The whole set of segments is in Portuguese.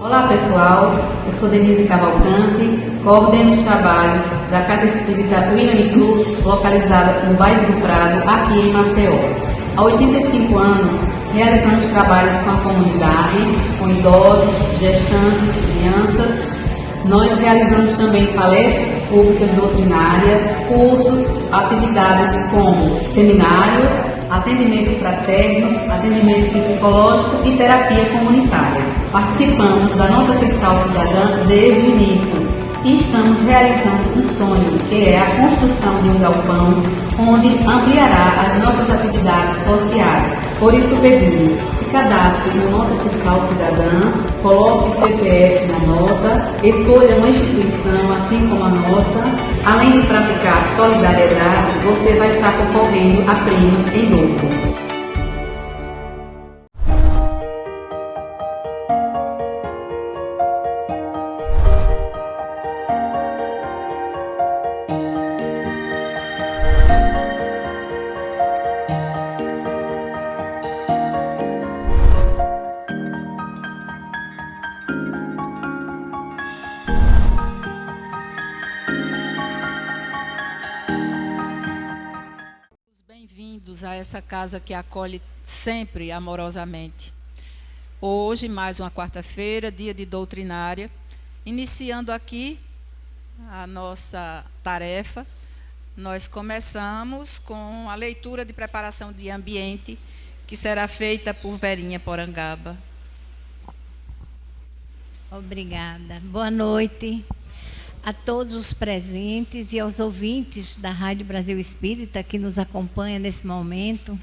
Olá pessoal, eu sou Denise Cavalcante, coordeno os trabalhos da Casa Espírita William Cruz, localizada no bairro do Prado, aqui em Maceió. Há 85 anos, realizamos trabalhos com a comunidade, com idosos, gestantes, crianças. Nós realizamos também palestras públicas doutrinárias, cursos, atividades como seminários, atendimento fraterno, atendimento psicológico e terapia comunitária. Participamos da Nota Fiscal Cidadã desde o início e estamos realizando um sonho, que é a construção de um galpão onde ampliará as nossas atividades sociais. Por isso pedimos, se cadastre na Nota Fiscal Cidadã, coloque o CPF na nota, escolha uma instituição assim como a nossa. Além de praticar solidariedade, você vai estar concorrendo a prêmios em dobro. Bem-vindos a essa casa que acolhe sempre amorosamente. Hoje, mais uma quarta-feira, dia de doutrinária, iniciando aqui a nossa tarefa, nós começamos com a leitura de preparação de ambiente, que será feita por Verinha Porangaba. Obrigada. Boa noite a todos os presentes e aos ouvintes da Rádio Brasil Espírita que nos acompanham nesse momento.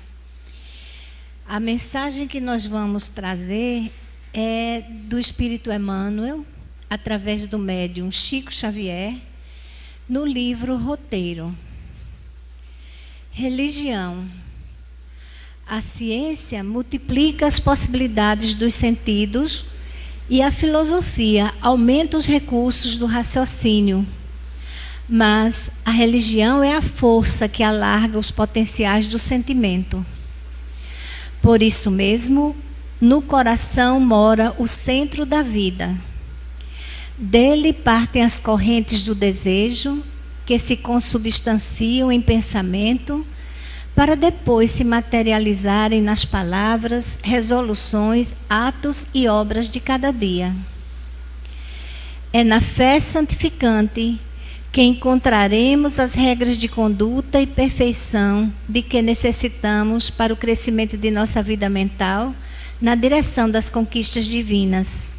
A mensagem que nós vamos trazer é do Espírito Emmanuel, através do médium Chico Xavier, no livro Roteiro. Religião. A ciência multiplica as possibilidades dos sentidos e a filosofia aumenta os recursos do raciocínio. Mas a religião é a força que alarga os potenciais do sentimento. Por isso mesmo, no coração mora o centro da vida. Dele partem as correntes do desejo, que se consubstanciam em pensamento, para depois se materializarem nas palavras, resoluções, atos e obras de cada dia. É na fé santificante que encontraremos as regras de conduta e perfeição de que necessitamos para o crescimento de nossa vida mental na direção das conquistas divinas.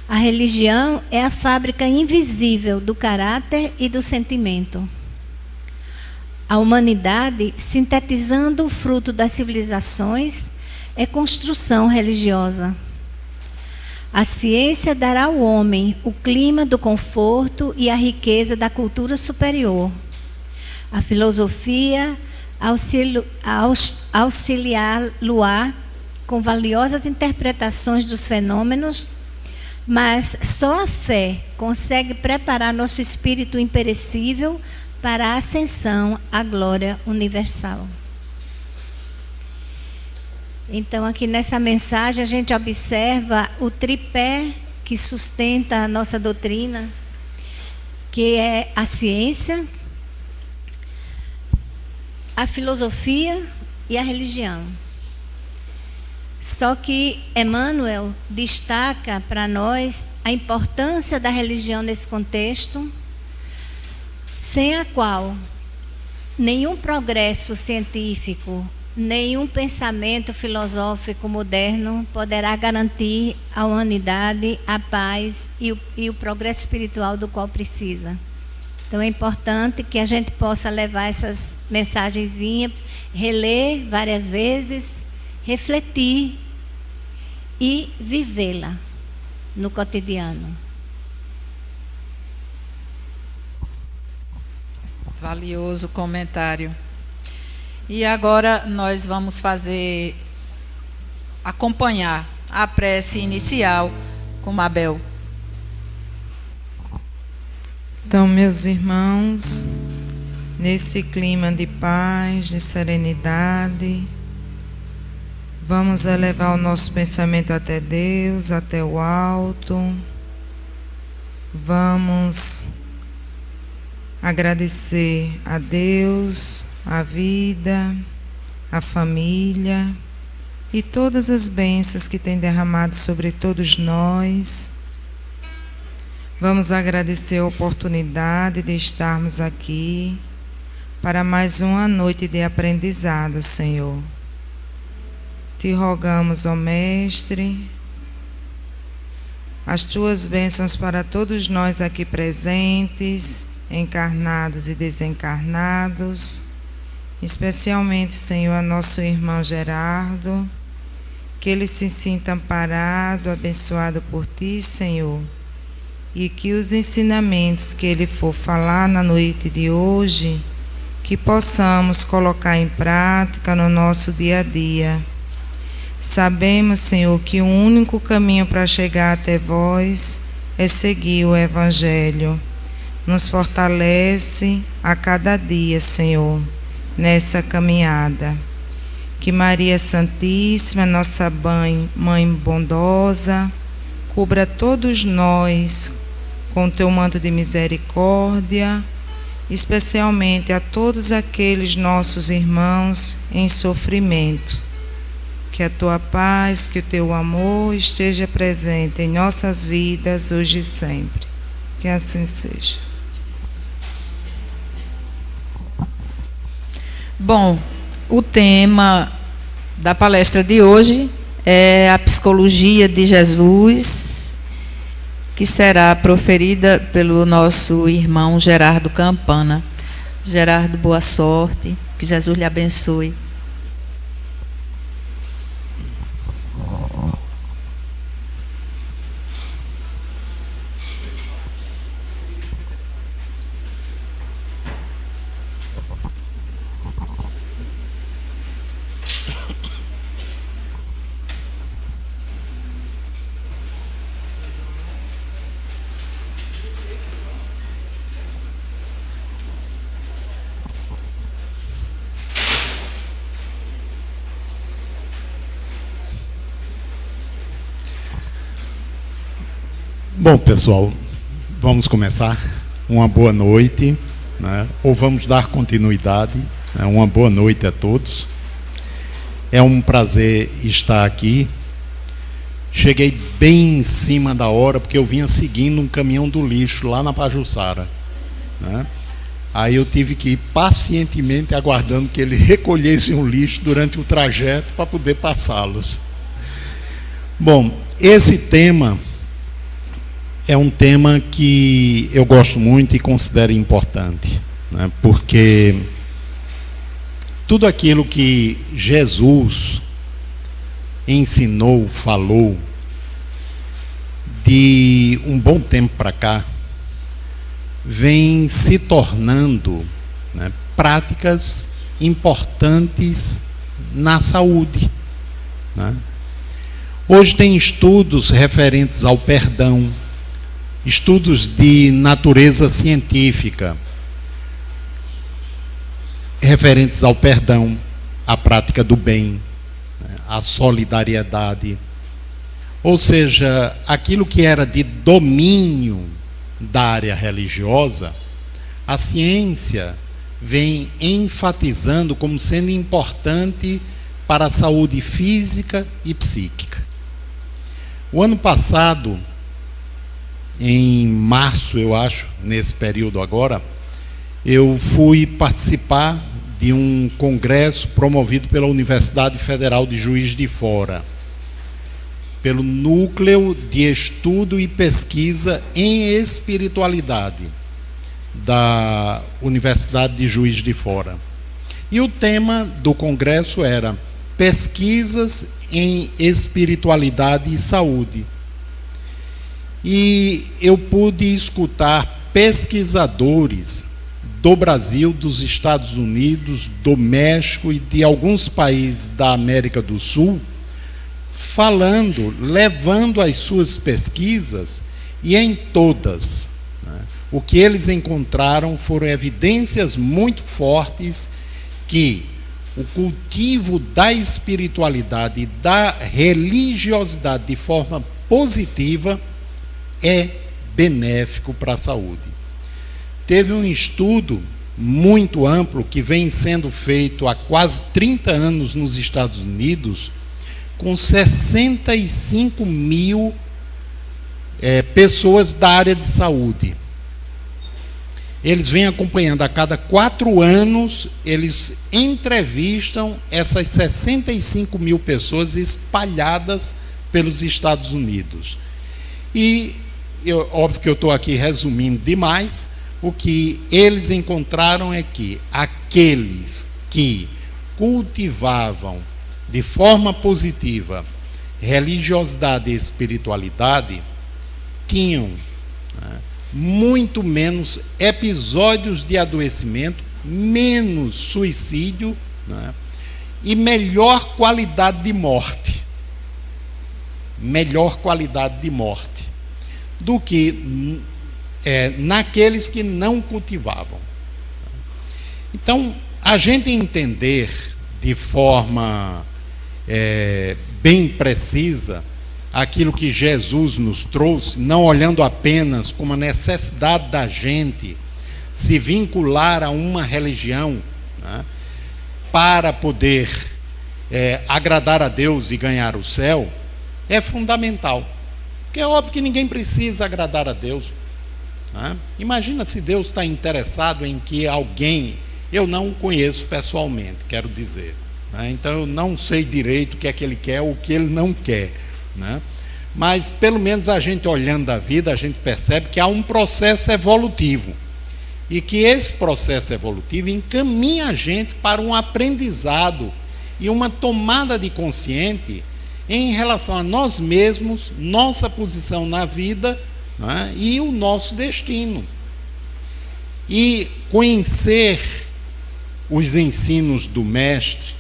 A religião é a fábrica invisível do caráter e do sentimento. A humanidade, sintetizando o fruto das civilizações, é construção religiosa. A ciência dará ao homem o clima do conforto e a riqueza da cultura superior. A filosofia auxiliar-lo-á com valiosas interpretações dos fenômenos, mas só a fé consegue preparar nosso espírito imperecível para a ascensão à glória universal. Então, aqui nessa mensagem, a gente observa o tripé que sustenta a nossa doutrina, que é a ciência, a filosofia e a religião. Só que Emmanuel destaca para nós a importância da religião nesse contexto, sem a qual nenhum progresso científico, nenhum pensamento filosófico moderno poderá garantir à humanidade a paz e o progresso espiritual do qual precisa. Então é importante que a gente possa levar essas mensagenzinhas, reler várias vezes, refletir e vivê-la no cotidiano. Valioso comentário. E agora nós vamos acompanhar a prece inicial com Mabel. Então, meus irmãos, nesse clima de paz, de serenidade, Vamos elevar o nosso pensamento até Deus, até o alto. Vamos agradecer a Deus, a vida, a família e todas as bênçãos que tem derramado sobre todos nós. Vamos agradecer a oportunidade de estarmos aqui para mais uma noite de aprendizado, Senhor. Te rogamos, ó Mestre, as tuas bênçãos para todos nós aqui presentes, encarnados e desencarnados, especialmente, Senhor, a nosso irmão Gerardo, que ele se sinta amparado, abençoado por Ti, Senhor, e que os ensinamentos que ele for falar na noite de hoje, que possamos colocar em prática no nosso dia a dia. Sabemos, Senhor, que o único caminho para chegar até vós é seguir o Evangelho. Nos fortalece a cada dia, Senhor, nessa caminhada. Que Maria Santíssima, nossa Mãe bondosa, cubra todos nós com o teu manto de misericórdia, especialmente a todos aqueles nossos irmãos em sofrimento. Que a tua paz, que o teu amor esteja presente em nossas vidas hoje e sempre. Que assim seja. Bom, o tema da palestra de hoje é a psicologia de Jesus, que será proferida pelo nosso irmão Gerardo Campana. Gerardo, boa sorte, que Jesus lhe abençoe. Bom, pessoal, vamos começar. Uma boa noite, né? Ou vamos dar continuidade, né? Uma boa noite a todos. É um prazer estar aqui. Cheguei bem em cima da hora, porque eu vinha seguindo um caminhão do lixo lá na Pajuçara, né? Aí eu tive que ir pacientemente aguardando que ele recolhesse um lixo durante o trajeto para poder passá-los. Bom, esse tema é um tema que eu gosto muito e considero importante, né? Porque tudo aquilo que Jesus ensinou, falou, de um bom tempo para cá, vem se tornando, né, práticas importantes na saúde, né? Hoje tem estudos referentes ao perdão, estudos de natureza científica referentes ao perdão, à prática do bem, né, à solidariedade. Ou seja, aquilo que era de domínio da área religiosa, a ciência vem enfatizando como sendo importante para a saúde física e psíquica. O ano passado, em março, eu acho, nesse período agora, eu fui participar de um congresso promovido pela Universidade Federal de Juiz de Fora, pelo Núcleo de Estudo e Pesquisa em Espiritualidade da Universidade de Juiz de Fora. E o tema do congresso era Pesquisas em Espiritualidade e Saúde. E eu pude escutar pesquisadores do Brasil, dos Estados Unidos, do México e de alguns países da América do Sul, falando, levando as suas pesquisas, e em todas, né, o que eles encontraram foram evidências muito fortes que o cultivo da espiritualidade e da religiosidade de forma positiva é benéfico para a saúde. Teve um estudo muito amplo que vem sendo feito há quase 30 anos nos Estados Unidos, com 65 mil pessoas da área de saúde. Eles vêm acompanhando a cada 4 anos, eles entrevistam essas 65 mil pessoas espalhadas pelos Estados Unidos. E, óbvio que eu estou aqui resumindo demais, o que eles encontraram é que aqueles que cultivavam de forma positiva religiosidade e espiritualidade tinham muito menos episódios de adoecimento, menos suicídio, e melhor qualidade de morte. Melhor qualidade de morte do que naqueles que não cultivavam. Então, a gente entender de forma bem precisa aquilo que Jesus nos trouxe, não olhando apenas como a necessidade da gente se vincular a uma religião, para poder agradar a Deus e ganhar o céu, é fundamental. Porque é óbvio que ninguém precisa agradar a Deus. Imagina se Deus está interessado em que alguém, eu não o conheço pessoalmente, quero dizer, então eu não sei direito o que é que ele quer ou o que ele não quer, mas pelo menos a gente olhando a vida, a gente percebe que há um processo evolutivo e que esse processo evolutivo encaminha a gente para um aprendizado e uma tomada de consciência em relação a nós mesmos, nossa posição na vida, e o nosso destino. E conhecer os ensinos do Mestre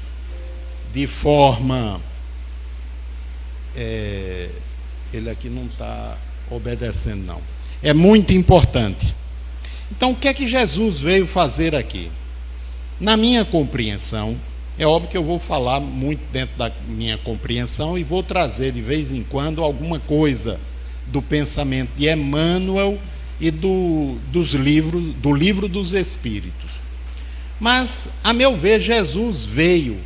de forma... ele aqui não está obedecendo, não. É muito importante. Então, o que é que Jesus veio fazer aqui? Na minha compreensão, é óbvio que eu vou falar muito dentro da minha compreensão e vou trazer de vez em quando alguma coisa do pensamento de Emmanuel e do livro dos Espíritos. Mas, a meu ver, Jesus veio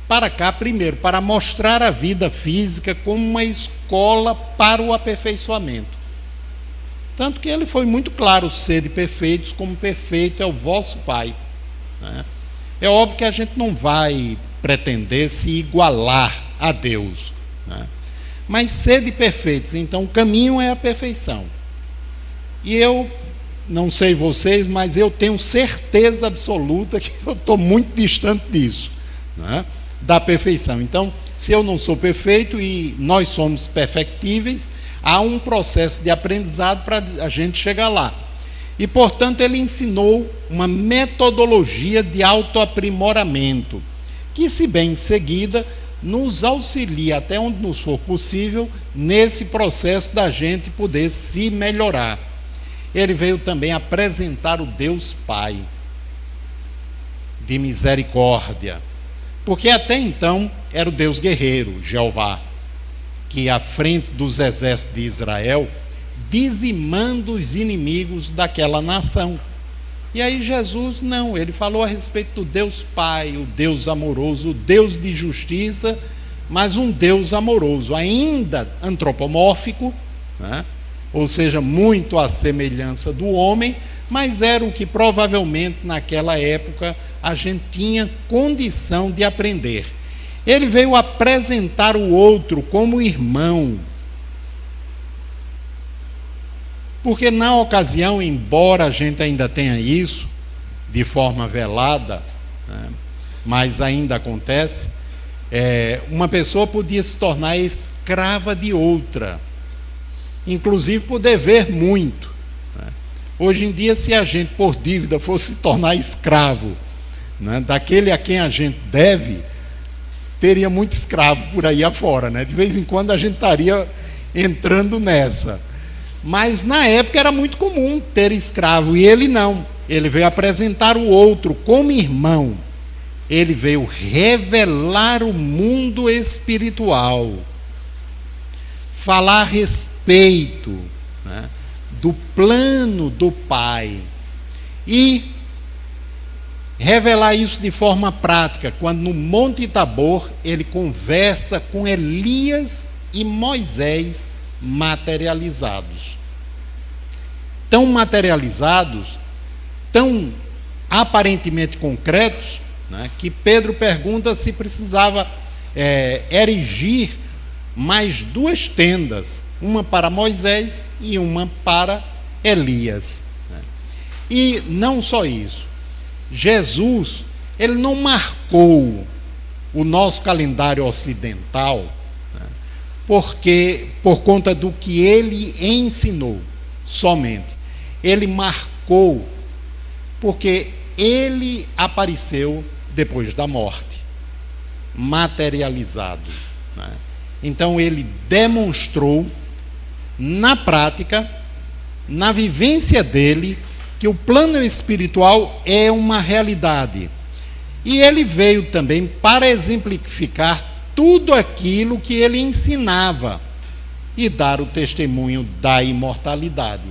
para cá, primeiro, para mostrar a vida física como uma escola para o aperfeiçoamento. Tanto que ele foi muito claro: sede perfeitos, como perfeito é o vosso Pai. É óbvio que a gente não vai pretender se igualar a Deus, mas sede perfeitos, então o caminho é a perfeição. E eu, não sei vocês, mas eu tenho certeza absoluta que eu estou muito distante disso, da perfeição. Então, se eu não sou perfeito e nós somos perfectíveis, há um processo de aprendizado para a gente chegar lá. E, portanto, ele ensinou uma metodologia de autoaprimoramento, que, se bem seguida, nos auxilia até onde nos for possível nesse processo da gente poder se melhorar. Ele veio também apresentar o Deus Pai de misericórdia, porque até então era o Deus guerreiro, Jeová, que à frente dos exércitos de Israel, dizimando os inimigos daquela nação. E aí Jesus não, ele falou a respeito do Deus Pai, o Deus amoroso, o Deus de justiça, mas um Deus amoroso, ainda antropomórfico, ou seja, muito à semelhança do homem, mas era o que provavelmente naquela época a gente tinha condição de aprender. Ele veio apresentar o outro como irmão, porque na ocasião, embora a gente ainda tenha isso de forma velada, mas ainda acontece, uma pessoa podia se tornar escrava de outra, inclusive por dever muito. Hoje em dia, se a gente por dívida fosse se tornar escravo daquele a quem a gente deve, teria muito escravo por aí afora, De vez em quando a gente estaria entrando nessa. Mas na época era muito comum ter escravo, e ele não. Ele veio apresentar o outro como irmão. ele veio revelar o mundo espiritual, falar a respeito, né, do plano do Pai e revelar isso de forma prática, quando no Monte Tabor ele conversa com Elias e Moisés materializados. Tão materializados, tão aparentemente concretos, né, que Pedro pergunta se precisava erigir mais 2 tendas, uma para Moisés e uma para Elias. Né. E não só isso, Jesus, ele não marcou o nosso calendário ocidental, né, porque por conta do que ele ensinou somente. Ele marcou porque ele apareceu depois da morte, materializado, né? Então ele demonstrou na prática, na vivência dele, que o plano espiritual é uma realidade. E ele veio também para exemplificar tudo aquilo que ele ensinava e dar o testemunho da imortalidade.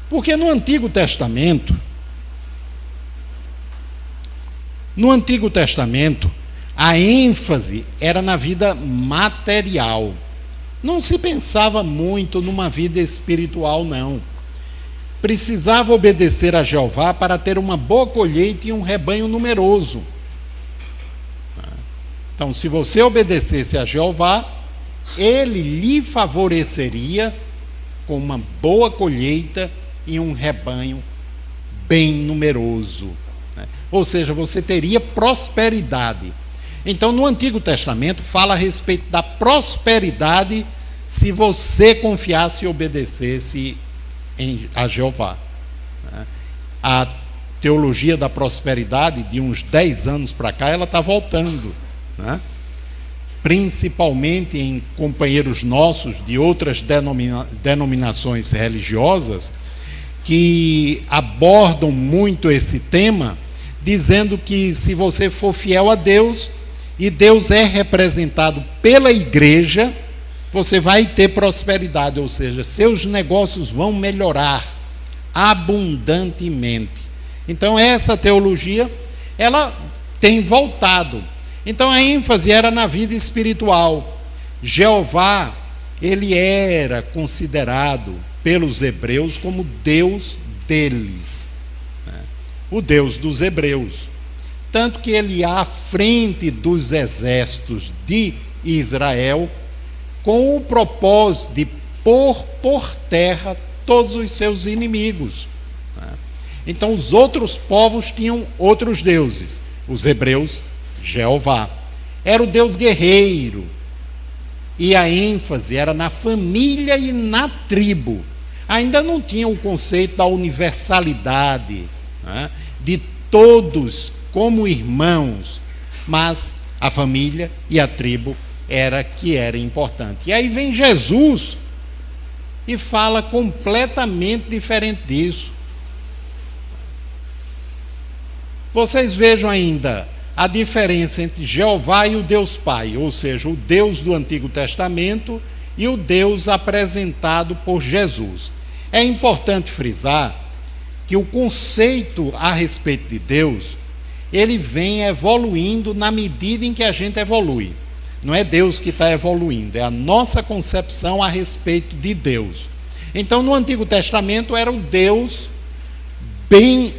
Porque no Antigo Testamento, a ênfase era na vida material. Não se pensava muito numa vida espiritual, não. Precisava obedecer a Jeová para ter uma boa colheita e um rebanho numeroso. Então, se você obedecesse a Jeová, ele lhe favoreceria com uma boa colheita e um rebanho bem numeroso. Ou seja, você teria prosperidade. Então, no Antigo Testamento, fala a respeito da prosperidade se você confiasse e obedecesse a Jeová. A teologia da prosperidade, de uns 10 anos para cá, ela está voltando, né? Principalmente em companheiros nossos de outras denominações religiosas, que abordam muito esse tema, dizendo que se você for fiel a Deus, e Deus é representado pela igreja, você vai ter prosperidade, ou seja, seus negócios vão melhorar abundantemente. Então essa teologia, ela tem voltado. Então a ênfase era na vida espiritual. Jeová, ele era considerado pelos hebreus como Deus deles, né? O Deus dos hebreus. Tanto que ele ia à frente dos exércitos de Israel com o propósito de pôr por terra todos os seus inimigos, né? Então os outros povos tinham outros deuses. Os hebreus, Jeová. Era o Deus guerreiro. E a ênfase era na família e na tribo. Ainda não tinha o conceito da universalidade, né, de todos como irmãos, mas a família e a tribo era importante. E aí vem Jesus e fala completamente diferente disso. Vocês vejam ainda a diferença entre Jeová e o Deus Pai, ou seja, o Deus do Antigo Testamento e o Deus apresentado por Jesus. É importante frisar que o conceito a respeito de Deus, ele vem evoluindo na medida em que a gente evolui. Não é Deus que está evoluindo, é a nossa concepção a respeito de Deus. Então, no Antigo Testamento era o Deus bem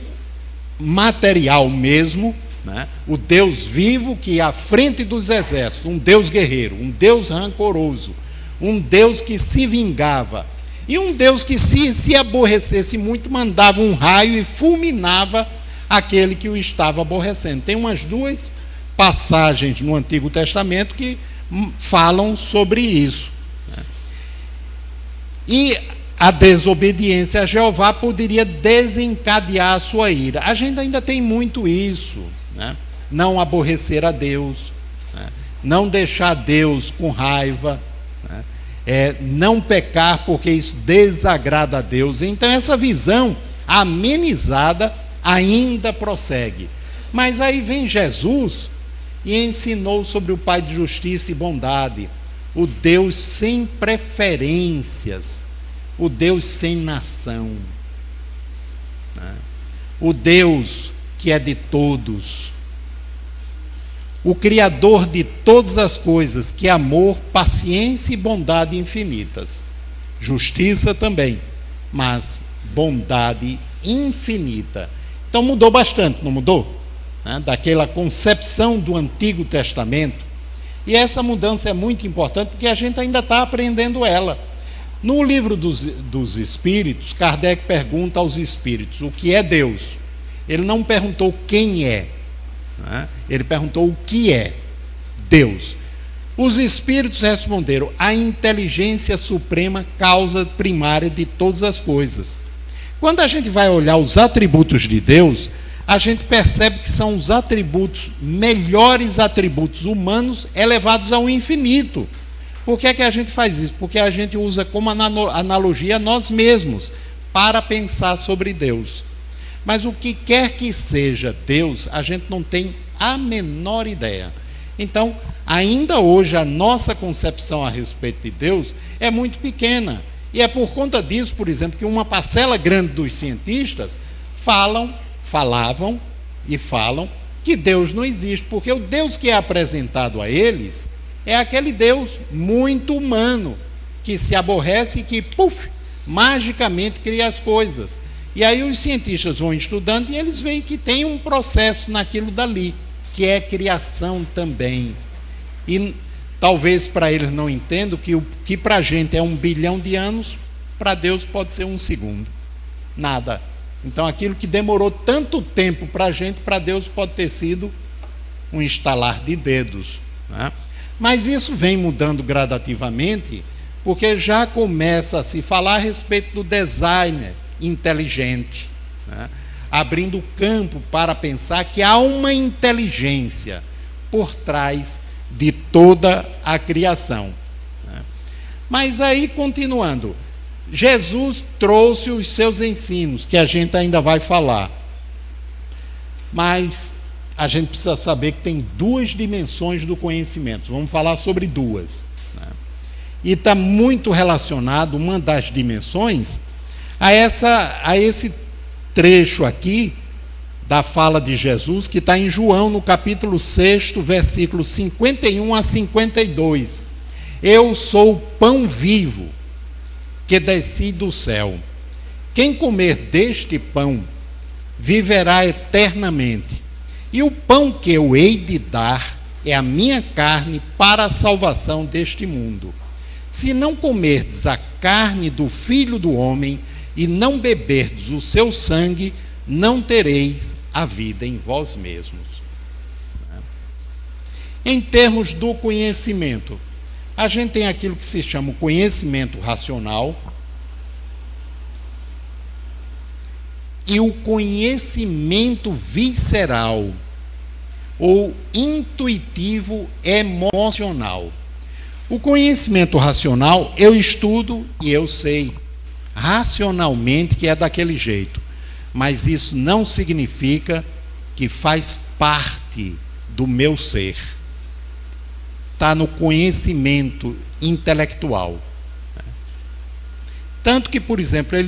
material mesmo, né? O Deus vivo que ia à frente dos exércitos, um Deus guerreiro, um Deus rancoroso, um Deus que se vingava, e um Deus que se aborrecesse muito, mandava um raio e fulminava aquele que o estava aborrecendo. Tem umas 2 passagens no Antigo Testamento que falam sobre isso, né? E a desobediência a Jeová poderia desencadear a sua ira. A gente ainda tem muito isso, né? Não aborrecer a Deus, né? Não deixar Deus com raiva, né? Não pecar porque isso desagrada a Deus. Então essa visão amenizada ainda prossegue. Mas aí vem Jesus e ensinou sobre o Pai de justiça e bondade, o Deus sem preferências, o Deus sem nação, né? O Deus que é de todos, o Criador de todas as coisas, que é amor, paciência e bondade infinitas, justiça também, mas bondade infinita. Então mudou bastante, não mudou? Daquela concepção do Antigo Testamento. E essa mudança é muito importante porque a gente ainda está aprendendo ela. No livro dos Espíritos, Kardec pergunta aos Espíritos o que é Deus. Ele não perguntou quem é, ele perguntou o que é Deus. Os Espíritos responderam: a inteligência suprema, causa primária de todas as coisas. Quando a gente vai olhar os atributos de Deus, a gente percebe que são os atributos, melhores atributos humanos, elevados ao infinito. Por que é que a gente faz isso? Porque a gente usa como analogia nós mesmos, para pensar sobre Deus. Mas o que quer que seja Deus, a gente não tem a menor ideia. Então, ainda hoje, a nossa concepção a respeito de Deus é muito pequena. E é por conta disso, por exemplo, que uma parcela grande dos cientistas falavam e falam que Deus não existe, porque o Deus que é apresentado a eles é aquele Deus muito humano, que se aborrece e que, magicamente cria as coisas. E aí os cientistas vão estudando e eles veem que tem um processo naquilo dali, que é criação também. E talvez para eles não entendam que o que para a gente é 1 bilhão de anos, para Deus pode ser 1 segundo. Nada. Então aquilo que demorou tanto tempo para a gente, para Deus pode ter sido um estalar de dedos, né? Mas isso vem mudando gradativamente, porque já começa a se falar a respeito do designer inteligente, né? Abrindo campo para pensar que há uma inteligência por trás de toda a criação, né? Mas aí, continuando, Jesus trouxe os seus ensinos, que a gente ainda vai falar, mas a gente precisa saber que tem 2 dimensões do conhecimento. Vamos falar sobre 2, né? E está muito relacionado, uma das dimensões, a esse trecho aqui da fala de Jesus, que está em João, no capítulo 6, versículos 51 a 52. Eu sou o pão vivo que desci do céu. Quem comer deste pão viverá eternamente. E o pão que eu hei de dar é a minha carne para a salvação deste mundo. Se não comerdes a carne do Filho do Homem e não beberdes o seu sangue, não tereis a vida em vós mesmos. Em termos do conhecimento, a gente tem aquilo que se chama o conhecimento racional e o conhecimento visceral, ou intuitivo emocional. O conhecimento racional eu estudo e eu sei racionalmente que é daquele jeito, mas isso não significa que faz parte do meu ser. Está no conhecimento intelectual. Tanto que, por exemplo,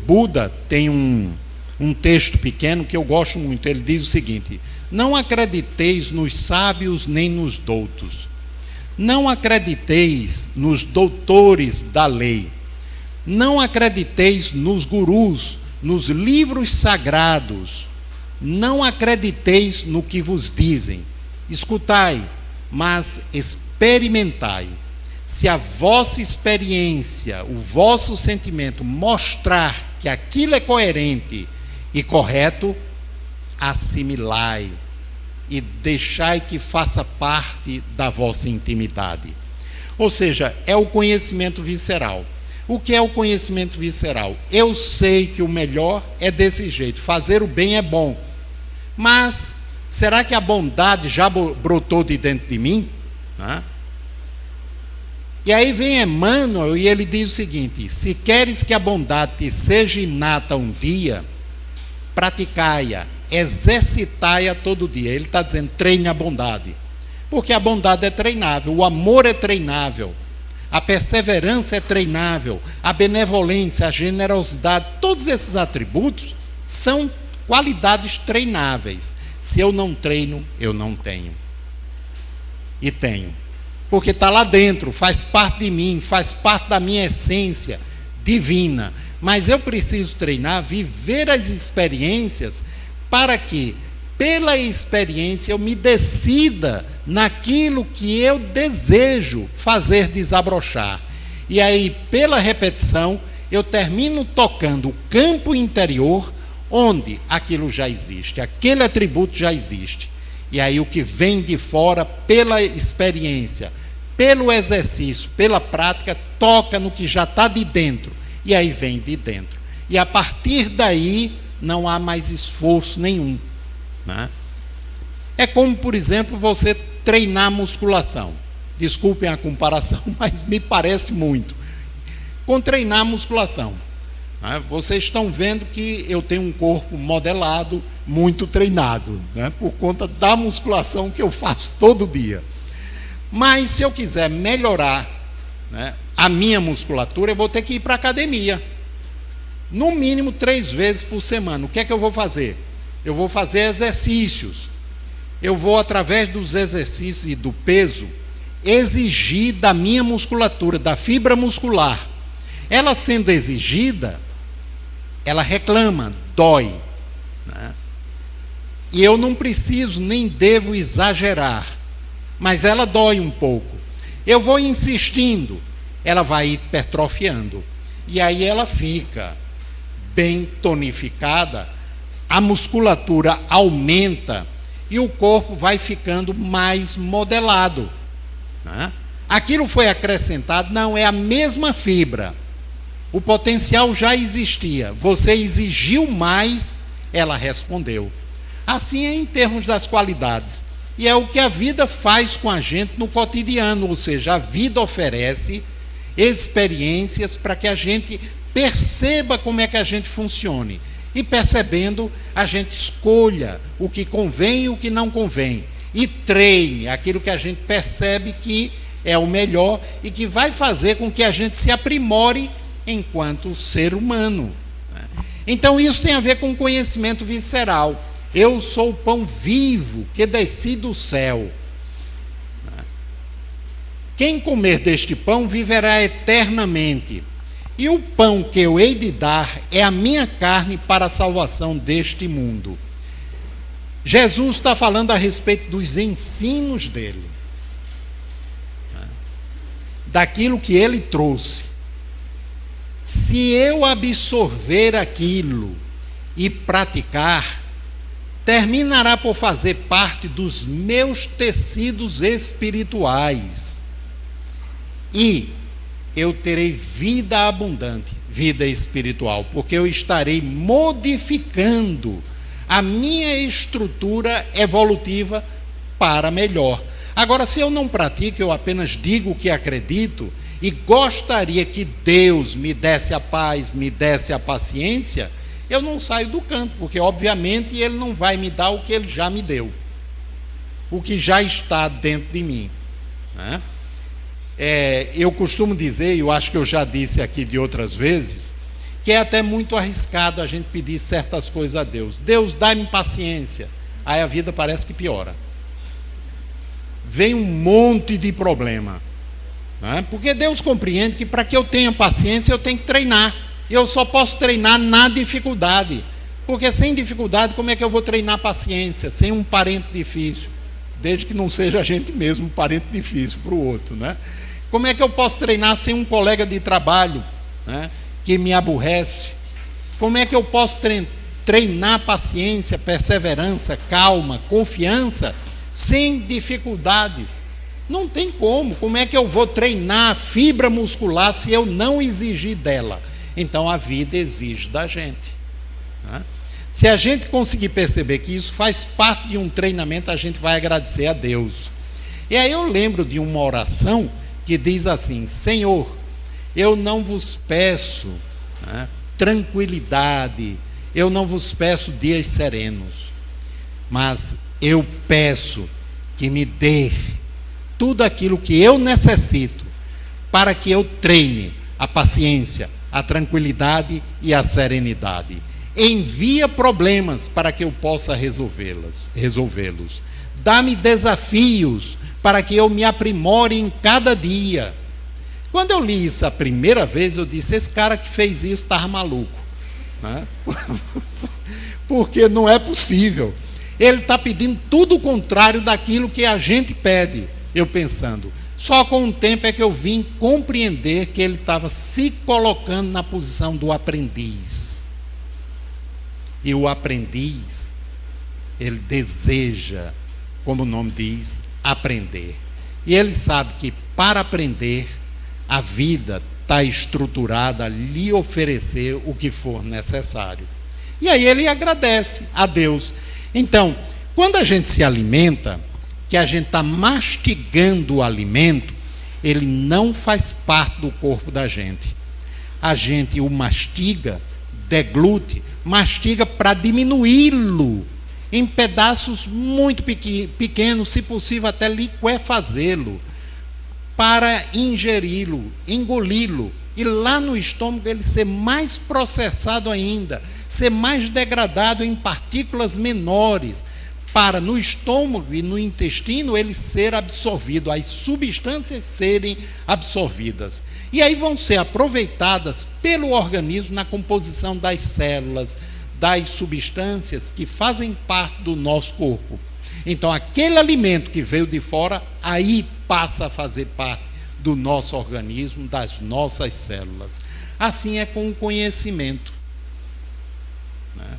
Buda tem um texto pequeno que eu gosto muito. Ele diz o seguinte: não acrediteis nos sábios nem nos doutos. Não acrediteis nos doutores da lei. Não acrediteis nos gurus, nos livros sagrados. Não acrediteis no que vos dizem. Escutai, mas experimentai. Se a vossa experiência, o vosso sentimento mostrar que aquilo é coerente e correto, assimilai e deixai que faça parte da vossa intimidade. Ou seja, é o conhecimento visceral. O que é o conhecimento visceral? Eu sei que o melhor é desse jeito, fazer o bem é bom, mas será que a bondade já brotou de dentro de mim? E aí vem Emmanuel e ele diz o seguinte: se queres que a bondade te seja inata um dia, praticai-a, exercitai-a todo dia. Ele está dizendo, treine a bondade. Porque a bondade é treinável, o amor é treinável, a perseverança é treinável, a benevolência, a generosidade, todos esses atributos são qualidades treináveis. Se eu não treino, eu não tenho. E tenho. Porque está lá dentro, faz parte de mim, faz parte da minha essência divina. Mas eu preciso treinar, viver as experiências, para que, pela experiência, eu me decida naquilo que eu desejo fazer desabrochar. E aí, pela repetição, eu termino tocando o campo interior, onde aquilo já existe, aquele atributo já existe. E aí o que vem de fora, pela experiência, pelo exercício, pela prática, toca no que já está de dentro. E aí vem de dentro. E a partir daí, não há mais esforço nenhum, né? É como, por exemplo, você treinar musculação. Desculpem a comparação, mas me parece muito. Com treinar musculação. Né? Vocês estão vendo que eu tenho um corpo modelado, muito treinado, né? Por conta da musculação que eu faço todo dia. Mas se eu quiser melhorar, né, a minha musculatura, eu vou ter que ir para a academia. No mínimo 3 vezes por semana. O que é que eu vou fazer? Eu vou fazer exercícios. Eu vou, através dos exercícios e do peso, exigir da minha musculatura, da fibra muscular. Ela sendo exigida, ela reclama, dói, né? E eu não preciso nem devo exagerar, mas ela dói um pouco. Eu vou insistindo, ela vai hipertrofiando. E aí ela fica bem tonificada, a musculatura aumenta e o corpo vai ficando mais modelado, né? Aquilo foi acrescentado, não é a mesma fibra. O potencial já existia. Você exigiu mais, ela respondeu. Assim é em termos das qualidades. E é o que a vida faz com a gente no cotidiano, ou seja, a vida oferece experiências para que a gente perceba como é que a gente funcione. E percebendo, a gente escolha o que convém e o que não convém. E treine aquilo que a gente percebe que é o melhor e que vai fazer com que a gente se aprimore enquanto ser humano. Então isso tem a ver com conhecimento visceral. Eu sou o pão vivo que desci do céu. Quem comer deste pão viverá eternamente. E o pão que eu hei de dar é a minha carne para a salvação deste mundo. Jesus está falando a respeito dos ensinos dele, daquilo que ele trouxe. Se eu absorver aquilo e praticar, terminará por fazer parte dos meus tecidos espirituais. E eu terei vida abundante, vida espiritual, porque eu estarei modificando a minha estrutura evolutiva para melhor. Agora, se eu não pratico, eu apenas digo o que acredito e gostaria que Deus me desse a paz, me desse a paciência, eu não saio do campo, porque obviamente Ele não vai me dar o que Ele já me deu, o que já está dentro de mim, né? Eu costumo dizer, e eu acho que eu já disse aqui de outras vezes, que é até muito arriscado a gente pedir certas coisas a Deus. Deus, dá-me paciência. Aí a vida parece que piora. Vem um monte de problema, né? Porque Deus compreende que para que eu tenha paciência eu tenho que treinar. Eu só posso treinar na dificuldade, porque sem dificuldade como é que eu vou treinar paciência? Sem um parente difícil, desde que não seja a gente mesmo um parente difícil para o outro, né? Como é que eu posso treinar sem um colega de trabalho, né, que me aborrece? Como é que eu posso treinar paciência, perseverança, calma, confiança, sem dificuldades? Não tem como. Como é que eu vou treinar a fibra muscular se eu não exigir dela? Então a vida exige da gente, né? Se a gente conseguir perceber que isso faz parte de um treinamento, a gente vai agradecer a Deus. E aí eu lembro de uma oração que diz assim: Senhor, eu não vos peço, né, tranquilidade, eu não vos peço dias serenos, mas eu peço que me dê tudo aquilo que eu necessito para que eu treine a paciência, a tranquilidade e a serenidade. Envia problemas para que eu possa resolvê-los. Dá-me desafios para que eu me aprimore em cada dia. Quando eu li isso a primeira vez, eu disse, esse cara que fez isso estava maluco, né? Porque não é possível. Ele está pedindo tudo o contrário daquilo que a gente pede. Eu pensando, só com o tempo é que eu vim compreender que ele estava se colocando na posição do aprendiz. E o aprendiz, ele deseja, como o nome diz, aprender. E ele sabe que para aprender, a vida está estruturada a lhe oferecer o que for necessário. E aí ele agradece a Deus. Então, quando a gente se alimenta, que a gente está mastigando o alimento, ele não faz parte do corpo da gente. A gente o mastiga, deglute, mastiga para diminuí-lo em pedaços muito pequenos, se possível até liquefazê-lo, para ingeri-lo, engoli-lo, e lá no estômago ele ser mais processado ainda, ser mais degradado em partículas menores, para no estômago e no intestino ele ser absorvido, as substâncias serem absorvidas. E aí vão ser aproveitadas pelo organismo na composição das células, das substâncias que fazem parte do nosso corpo. Então, aquele alimento que veio de fora, aí passa a fazer parte do nosso organismo, das nossas células. Assim é com o conhecimento, né?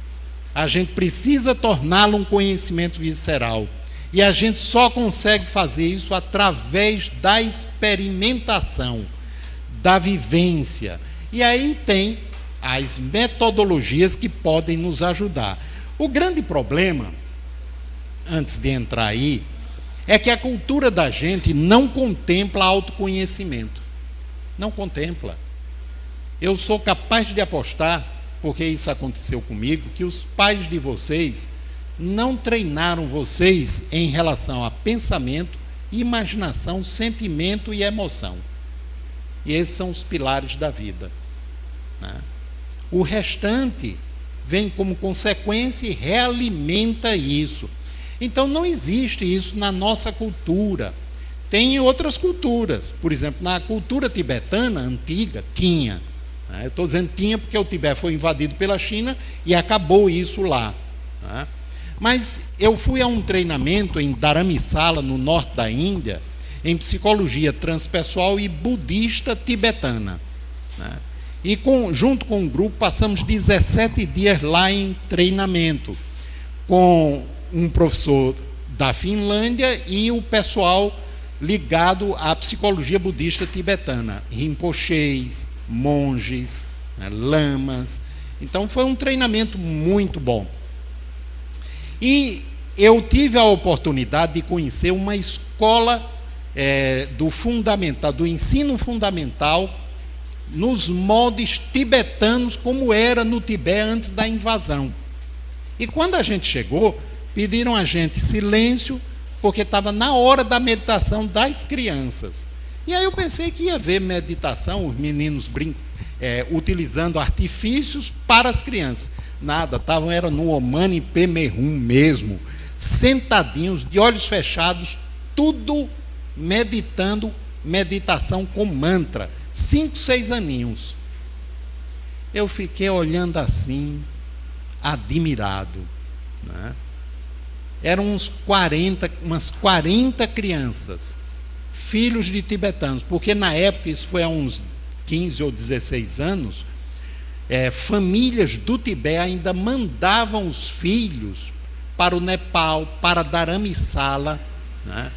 A gente precisa torná-lo um conhecimento visceral. E a gente só consegue fazer isso através da experimentação, da vivência. E aí tem as metodologias que podem nos ajudar. O grande problema, antes de entrar aí, é que a cultura da gente não contempla autoconhecimento. Não contempla. Eu sou capaz de apostar, porque isso aconteceu comigo, que os pais de vocês não treinaram vocês em relação a pensamento, imaginação, sentimento e emoção. E esses são os pilares da vida, né? O restante vem como consequência e realimenta isso. Então não existe isso na nossa cultura. Tem em outras culturas. Por exemplo, na cultura tibetana antiga, tinha. Eu estou dizendo tinha porque o Tibete foi invadido pela China e acabou isso lá, né? Mas eu fui a um treinamento em Dharamsala, no norte da Índia, em psicologia transpessoal e budista tibetana, né? E junto com o grupo passamos 17 dias lá em treinamento, com um professor da Finlândia e o pessoal ligado à psicologia budista tibetana, rinpoches, monges, né, lamas. Então foi um treinamento muito bom. E eu tive a oportunidade de conhecer uma escola do ensino fundamental nos moldes tibetanos, como era no Tibete antes da invasão. E quando a gente chegou, pediram a gente silêncio, porque estava na hora da meditação das crianças. E aí eu pensei que ia haver meditação, os meninos utilizando artifícios para as crianças. Nada, era no Omani Pemerum mesmo, sentadinhos, de olhos fechados, tudo meditando, meditação com mantra, 5, 6 aninhos. Eu fiquei olhando assim, admirado, né? Eram umas 40 crianças, filhos de tibetanos, porque na época, isso foi há uns 15 ou 16 anos, famílias do Tibete ainda mandavam os filhos para o Nepal, para Dharamsala, né?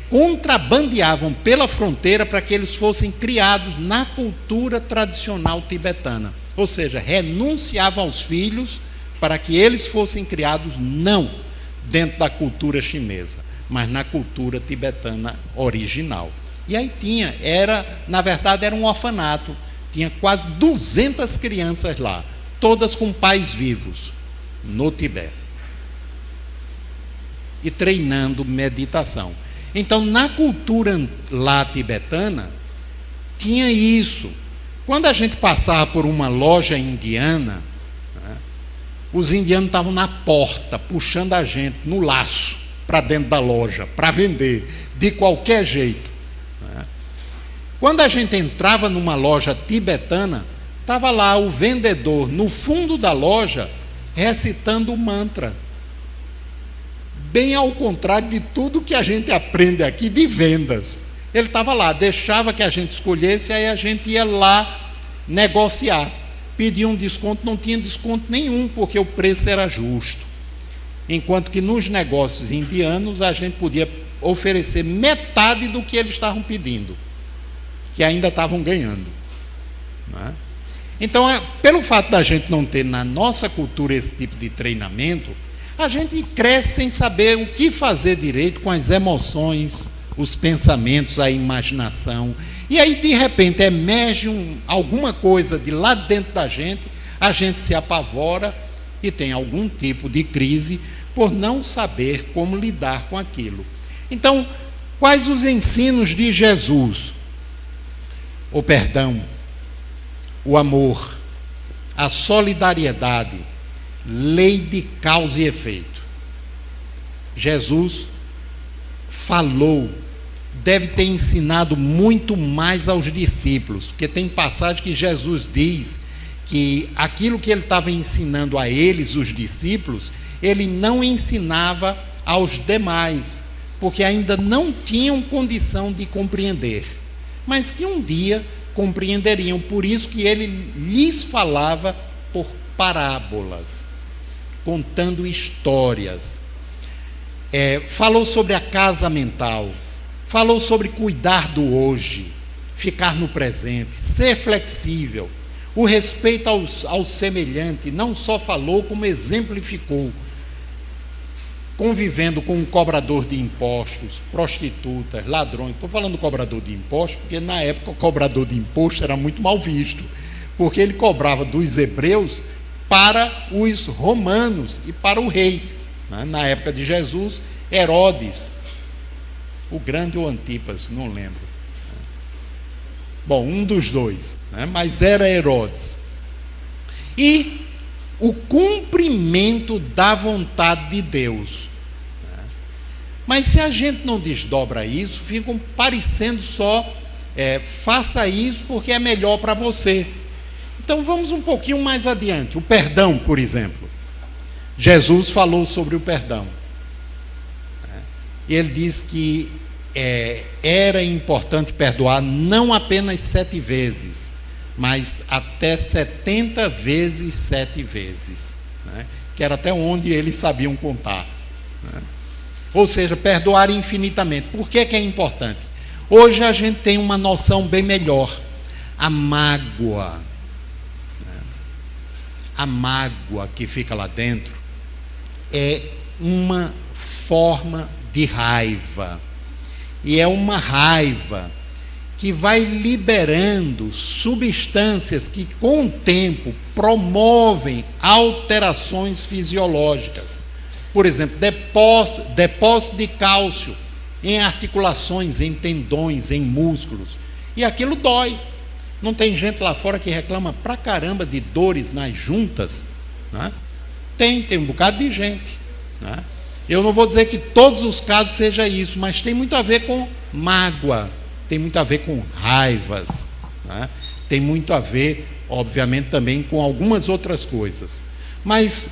Contrabandeavam pela fronteira para que eles fossem criados na cultura tradicional tibetana. Ou seja, renunciavam aos filhos para que eles fossem criados não dentro da cultura chinesa, mas na cultura tibetana original. E aí na verdade era um orfanato, tinha quase 200 crianças lá, todas com pais vivos, no Tibete. e treinando meditação. Então, na cultura lá tibetana, tinha isso. Quando a gente passava por uma loja indiana, né, os indianos estavam na porta, puxando a gente no laço para dentro da loja, para vender, de qualquer jeito. Né. Quando a gente entrava numa loja tibetana, estava lá o vendedor, no fundo da loja, recitando o mantra. Bem ao contrário de tudo que a gente aprende aqui de vendas. Ele estava lá, deixava que a gente escolhesse, aí a gente ia lá negociar. Pedia um desconto, não tinha desconto nenhum, porque o preço era justo. Enquanto que nos negócios indianos, a gente podia oferecer metade do que eles estavam pedindo, que ainda estavam ganhando. Não é? Então, pelo fato da gente não ter na nossa cultura esse tipo de treinamento, a gente cresce sem saber o que fazer direito com as emoções, os pensamentos, a imaginação. E aí, de repente, emerge alguma coisa de lá dentro da gente, a gente se apavora e tem algum tipo de crise por não saber como lidar com aquilo. Então, quais os ensinos de Jesus? O perdão, o amor, a solidariedade, lei de causa e efeito. Jesus falou, deve ter ensinado muito mais aos discípulos, porque tem passagem que Jesus diz que aquilo que ele estava ensinando a eles, os discípulos, ele não ensinava aos demais, porque ainda não tinham condição de compreender, mas que um dia compreenderiam. Por isso que ele lhes falava por parábolas, contando histórias. Falou sobre a casa mental, falou sobre cuidar do hoje, ficar no presente, ser flexível, o respeito ao semelhante. Não só falou, como exemplificou, convivendo com um cobrador de impostos, prostitutas, ladrões. Estou falando cobrador de impostos porque na época o cobrador de impostos era muito mal visto, porque ele cobrava dos hebreus para os romanos e para o rei. Na época de Jesus, Herodes, o grande ou Antipas, não lembro. Bom, um dos dois, mas era Herodes. E o cumprimento da vontade de Deus. Mas se a gente não desdobra isso, ficam parecendo só, faça isso porque é melhor para você. Então vamos um pouquinho mais adiante. O perdão, por exemplo. Jesus falou sobre o perdão. E ele diz que era importante perdoar não apenas 7 vezes, mas até 70 vezes 7 vezes, que era até onde eles sabiam contar. Ou seja, perdoar infinitamente. Por que é importante? Hoje a gente tem uma noção bem melhor. A mágoa que fica lá dentro é uma forma de raiva. E é uma raiva que vai liberando substâncias que, com o tempo, promovem alterações fisiológicas. Por exemplo, depósito de cálcio em articulações, em tendões, em músculos. E aquilo dói. Não tem gente lá fora que reclama pra caramba de dores nas juntas? Tem um bocado de gente. Eu não vou dizer que todos os casos seja isso, mas tem muito a ver com mágoa, tem muito a ver com raivas, tem muito a ver, obviamente, também com algumas outras coisas. Mas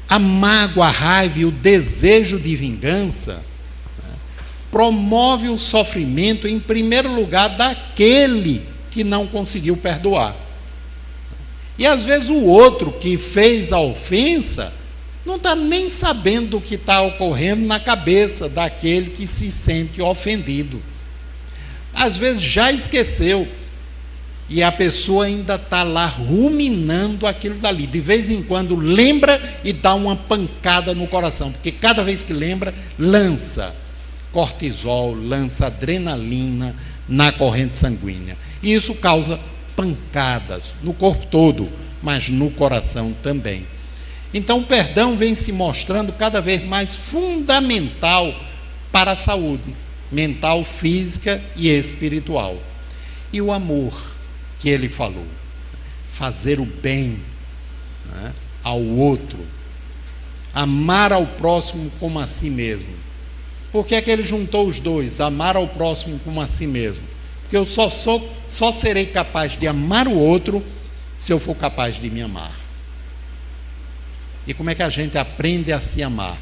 a mágoa, a raiva e o desejo de vingança promove o sofrimento, em primeiro lugar, daquele que não conseguiu perdoar. E às vezes o outro que fez a ofensa não está nem sabendo do que está ocorrendo na cabeça daquele que se sente ofendido. Às vezes já esqueceu, e a pessoa ainda está lá ruminando aquilo dali. De vez em quando lembra e dá uma pancada no coração, porque cada vez que lembra, lança cortisol, lança adrenalina na corrente sanguínea. E isso causa pancadas no corpo todo, mas no coração também. Então o perdão vem se mostrando cada vez mais fundamental para a saúde mental, física e espiritual. E o amor que ele falou, fazer o bem, né, ao outro, amar ao próximo como a si mesmo. Por que é que ele juntou os dois, amar ao próximo como a si mesmo? Porque eu só serei capaz de amar o outro se eu for capaz de me amar. E como é que a gente aprende a se amar?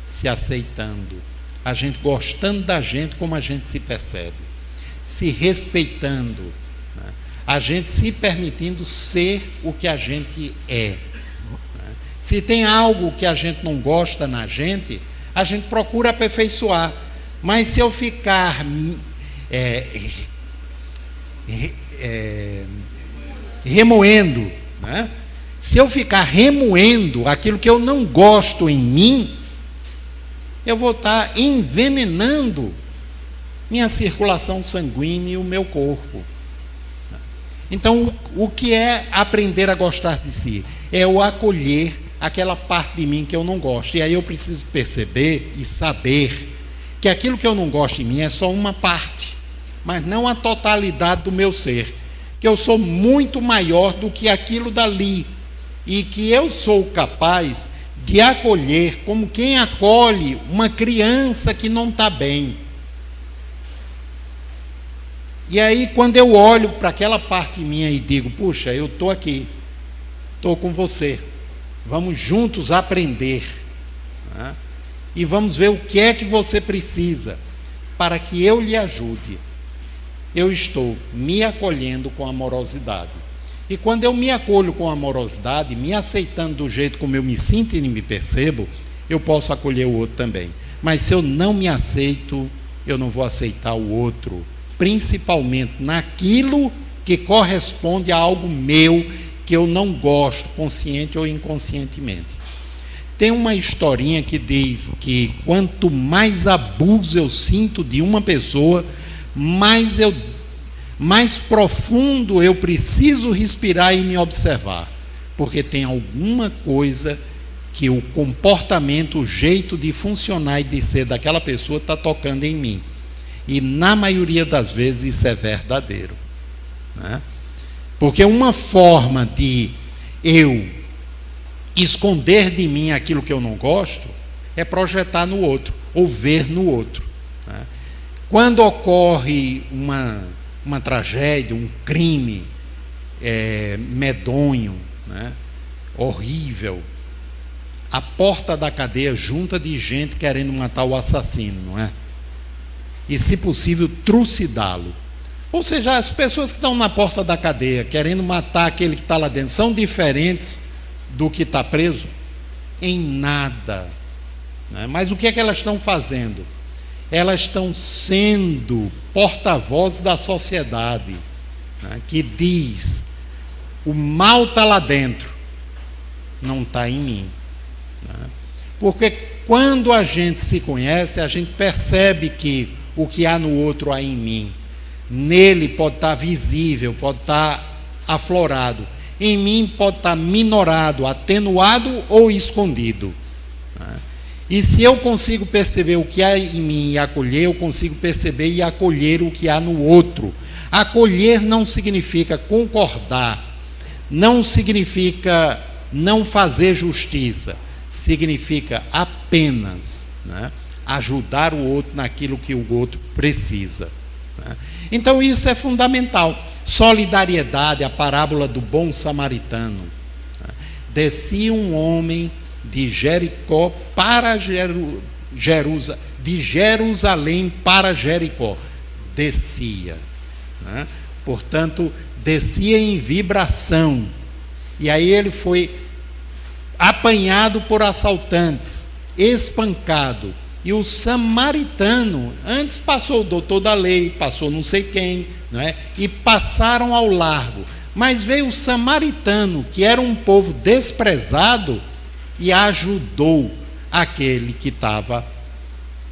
Se aceitando, a gente gostando da gente como a gente se percebe, se respeitando, né? A gente se permitindo ser o que a gente é, né? Se tem algo que a gente não gosta na gente, a gente procura aperfeiçoar. Mas se eu ficar remoendo, né? Se eu ficar remoendo aquilo que eu não gosto em mim, eu vou estar envenenando minha circulação sanguínea e o meu corpo. Então, o que é aprender a gostar de si? É o acolher aquela parte de mim que eu não gosto. E aí eu preciso perceber e saber que aquilo que eu não gosto em mim é só uma parte, mas não a totalidade do meu ser. Que eu sou muito maior do que aquilo dali. E que eu sou capaz de acolher como quem acolhe uma criança que não está bem. E aí, quando eu olho para aquela parte minha e digo, puxa, eu estou aqui, estou com você, vamos juntos aprender, né? E vamos ver o que é que você precisa para que eu lhe ajude. Eu estou me acolhendo com amorosidade. E quando eu me acolho com amorosidade, me aceitando do jeito como eu me sinto e me percebo, eu posso acolher o outro também. Mas se eu não me aceito, eu não vou aceitar o outro, principalmente naquilo que corresponde a algo meu que eu não gosto, consciente ou inconscientemente. Tem uma historinha que diz que quanto mais abuso eu sinto de uma pessoa, mais profundo eu preciso respirar e me observar, porque tem alguma coisa que o comportamento, o jeito de funcionar e de ser daquela pessoa está tocando em mim. E na maioria das vezes isso é verdadeiro, né? Porque uma forma de eu esconder de mim aquilo que eu não gosto é projetar no outro, ou ver no outro, né? Quando ocorre uma tragédia, um crime medonho, né, horrível, a porta da cadeia junta de gente querendo matar o assassino, não é? E, se possível, trucidá-lo. Ou seja, as pessoas que estão na porta da cadeia querendo matar aquele que está lá dentro são diferentes do que está preso? Em nada, né? Mas o que é que elas estão fazendo? Elas estão sendo porta-vozes da sociedade, né, que diz, o mal está lá dentro, não está em mim, né? Porque quando a gente se conhece, a gente percebe que o que há no outro há em mim. Nele pode estar visível, pode estar aflorado. Em mim pode estar minorado, atenuado ou escondido, né? E se eu consigo perceber o que há em mim e acolher, eu consigo perceber e acolher o que há no outro. Acolher não significa concordar, não significa não fazer justiça, significa apenas, né, ajudar o outro naquilo que o outro precisa, né? Então isso é fundamental. Solidariedade, a parábola do bom samaritano, né? Descia um homem de Jericó para de Jerusalém para Jericó. Descia, né? Portanto, descia em vibração. E aí ele foi apanhado por assaltantes, espancado. E o samaritano, antes passou o doutor da lei, passou não sei quem, não é? E passaram ao largo. Mas veio o samaritano, que era um povo desprezado, e ajudou aquele que estava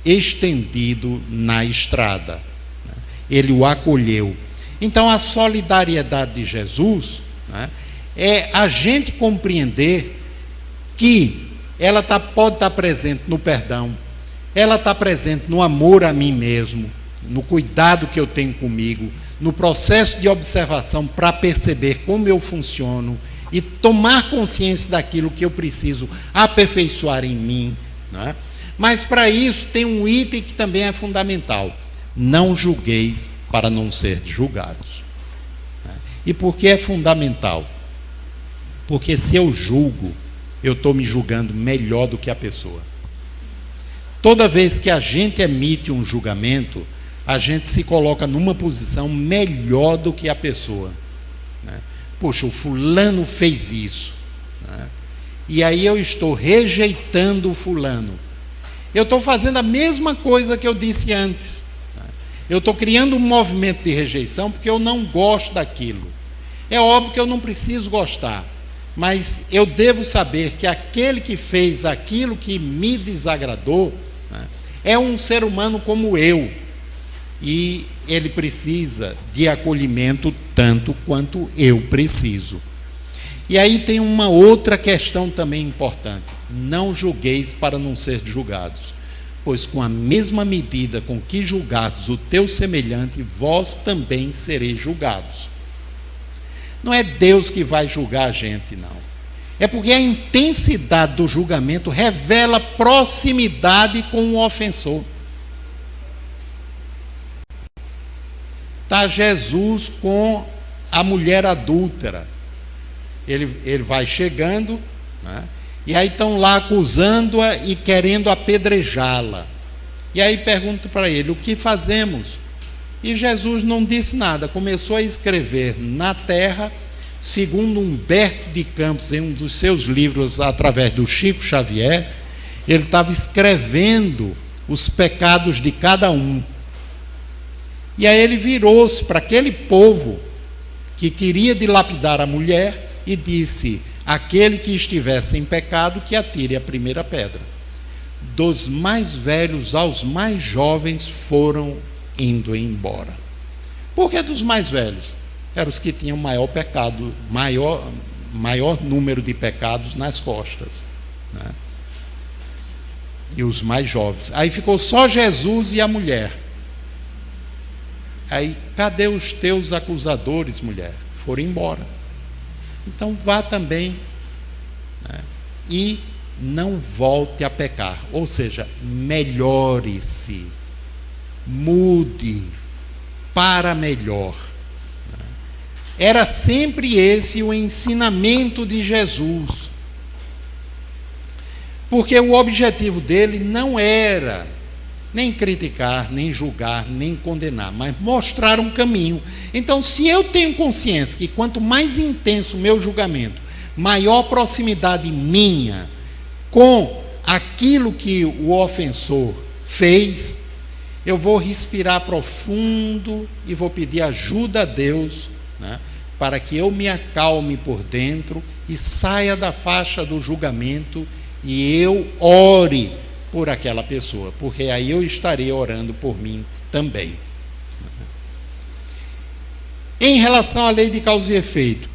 estendido na estrada, né? Ele o acolheu. Então, a solidariedade de Jesus, né, é a gente compreender que ela pode estar presente no perdão, ela está presente no amor a mim mesmo, no cuidado que eu tenho comigo, no processo de observação para perceber como eu funciono e tomar consciência daquilo que eu preciso aperfeiçoar em mim, né? Mas para isso tem um item que também é fundamental: não julgueis para não ser julgados. E por que é fundamental? Porque se eu julgo, eu estou me julgando melhor do que a pessoa. Toda vez que a gente emite um julgamento, a gente se coloca numa posição melhor do que a pessoa, né? Poxa, o fulano fez isso, né? E aí eu estou rejeitando o fulano. Eu estou fazendo a mesma coisa que eu disse antes, né? Eu estou criando um movimento de rejeição porque eu não gosto daquilo. É óbvio que eu não preciso gostar, mas eu devo saber que aquele que fez aquilo que me desagradou, né, é um ser humano como eu, e ele precisa de acolhimento tanto quanto eu preciso. E aí tem uma outra questão também importante: não julgueis para não ser julgados, pois com a mesma medida com que julgardes o teu semelhante, vós também sereis julgados. Não é Deus que vai julgar a gente, não. É porque a intensidade do julgamento revela proximidade com o ofensor. Está Jesus com a mulher adúltera. Ele vai chegando, né? E aí estão lá acusando-a e querendo apedrejá-la. E aí pergunta para ele: o que fazemos? E Jesus não disse nada, começou a escrever na terra, segundo Humberto de Campos, em um dos seus livros, através do Chico Xavier, ele estava escrevendo os pecados de cada um. E aí ele virou-se para aquele povo que queria dilapidar a mulher e disse: aquele que estiver sem pecado, que atire a primeira pedra. Dos mais velhos aos mais jovens foram indo embora. Por que dos mais velhos? Eram os que tinham maior pecado, maior número de pecados nas costas, né? E os mais jovens. Aí ficou só Jesus e a mulher. Aí, cadê os teus acusadores, mulher? Foram embora. Então vá também, né? E não volte a pecar. Ou seja, melhore-se, mude para melhor. Era sempre esse o ensinamento de Jesus. Porque o objetivo dele não era nem criticar, nem julgar, nem condenar, mas mostrar um caminho. Então, se eu tenho consciência que quanto mais intenso o meu julgamento, maior proximidade minha com aquilo que o ofensor fez, eu vou respirar profundo e vou pedir ajuda a Deus, né, para que eu me acalme por dentro e saia da faixa do julgamento e eu ore por aquela pessoa, porque aí eu estarei orando por mim também. Em relação à lei de causa e efeito,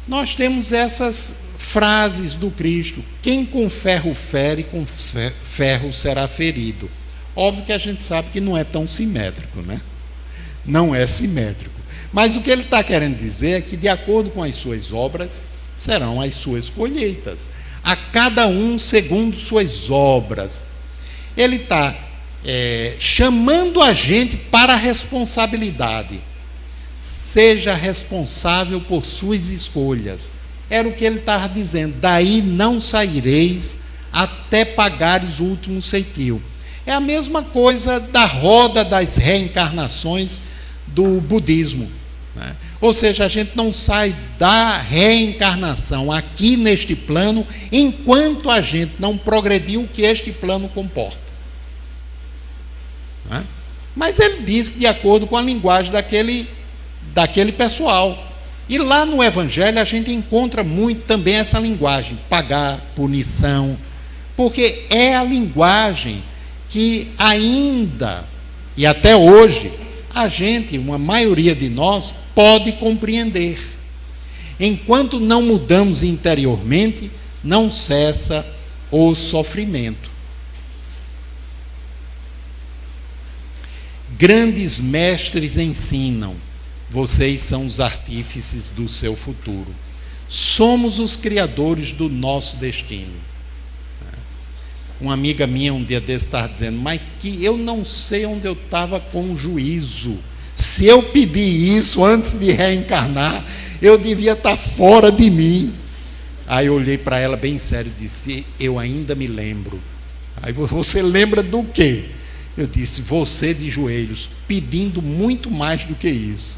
nós temos essas frases do Cristo: quem com ferro fere, com ferro será ferido. Óbvio que a gente sabe que não é tão simétrico, né? Não é simétrico. Mas o que ele está querendo dizer é que, de acordo com as suas obras, serão as suas colheitas. A cada um segundo suas obras. Ele está chamando a gente para a responsabilidade. Seja responsável por suas escolhas. Era o que ele estava dizendo. Daí não saireis até pagares o último ceitil. É a mesma coisa da roda das reencarnações do budismo, né? Ou seja, a gente não sai da reencarnação aqui neste plano enquanto a gente não progredir o que este plano comporta, né? Mas ele disse de acordo com a linguagem daquele pessoal. E lá no Evangelho a gente encontra muito também essa linguagem: pagar, punição, porque é a linguagem que ainda, e até hoje, a gente, uma maioria de nós, pode compreender. Enquanto não mudamos interiormente, não cessa o sofrimento. Grandes mestres ensinam, vocês são os artífices do seu futuro. Somos os criadores do nosso destino. Uma amiga minha um dia desse estava dizendo, mas que eu não sei onde eu estava com o juízo. Se eu pedir isso antes de reencarnar, eu devia estar fora de mim. Aí eu olhei para ela bem sério e disse, eu ainda me lembro. Aí você lembra do quê? Eu disse, você de joelhos, pedindo muito mais do que isso.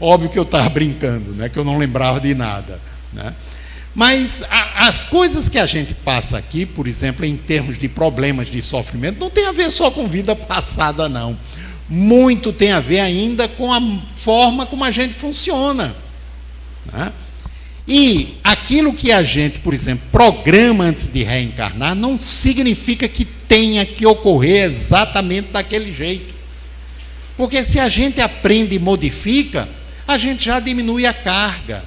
Óbvio que eu estava brincando, né? Que eu não lembrava de nada, né? Mas as coisas que a gente passa aqui, por exemplo, em termos de problemas de sofrimento, não tem a ver só com vida passada, não. Muito tem a ver ainda com a forma como a gente funciona, né? E aquilo que a gente, por exemplo, programa antes de reencarnar, não significa que tenha que ocorrer exatamente daquele jeito. Porque se a gente aprende e modifica, a gente já diminui a carga.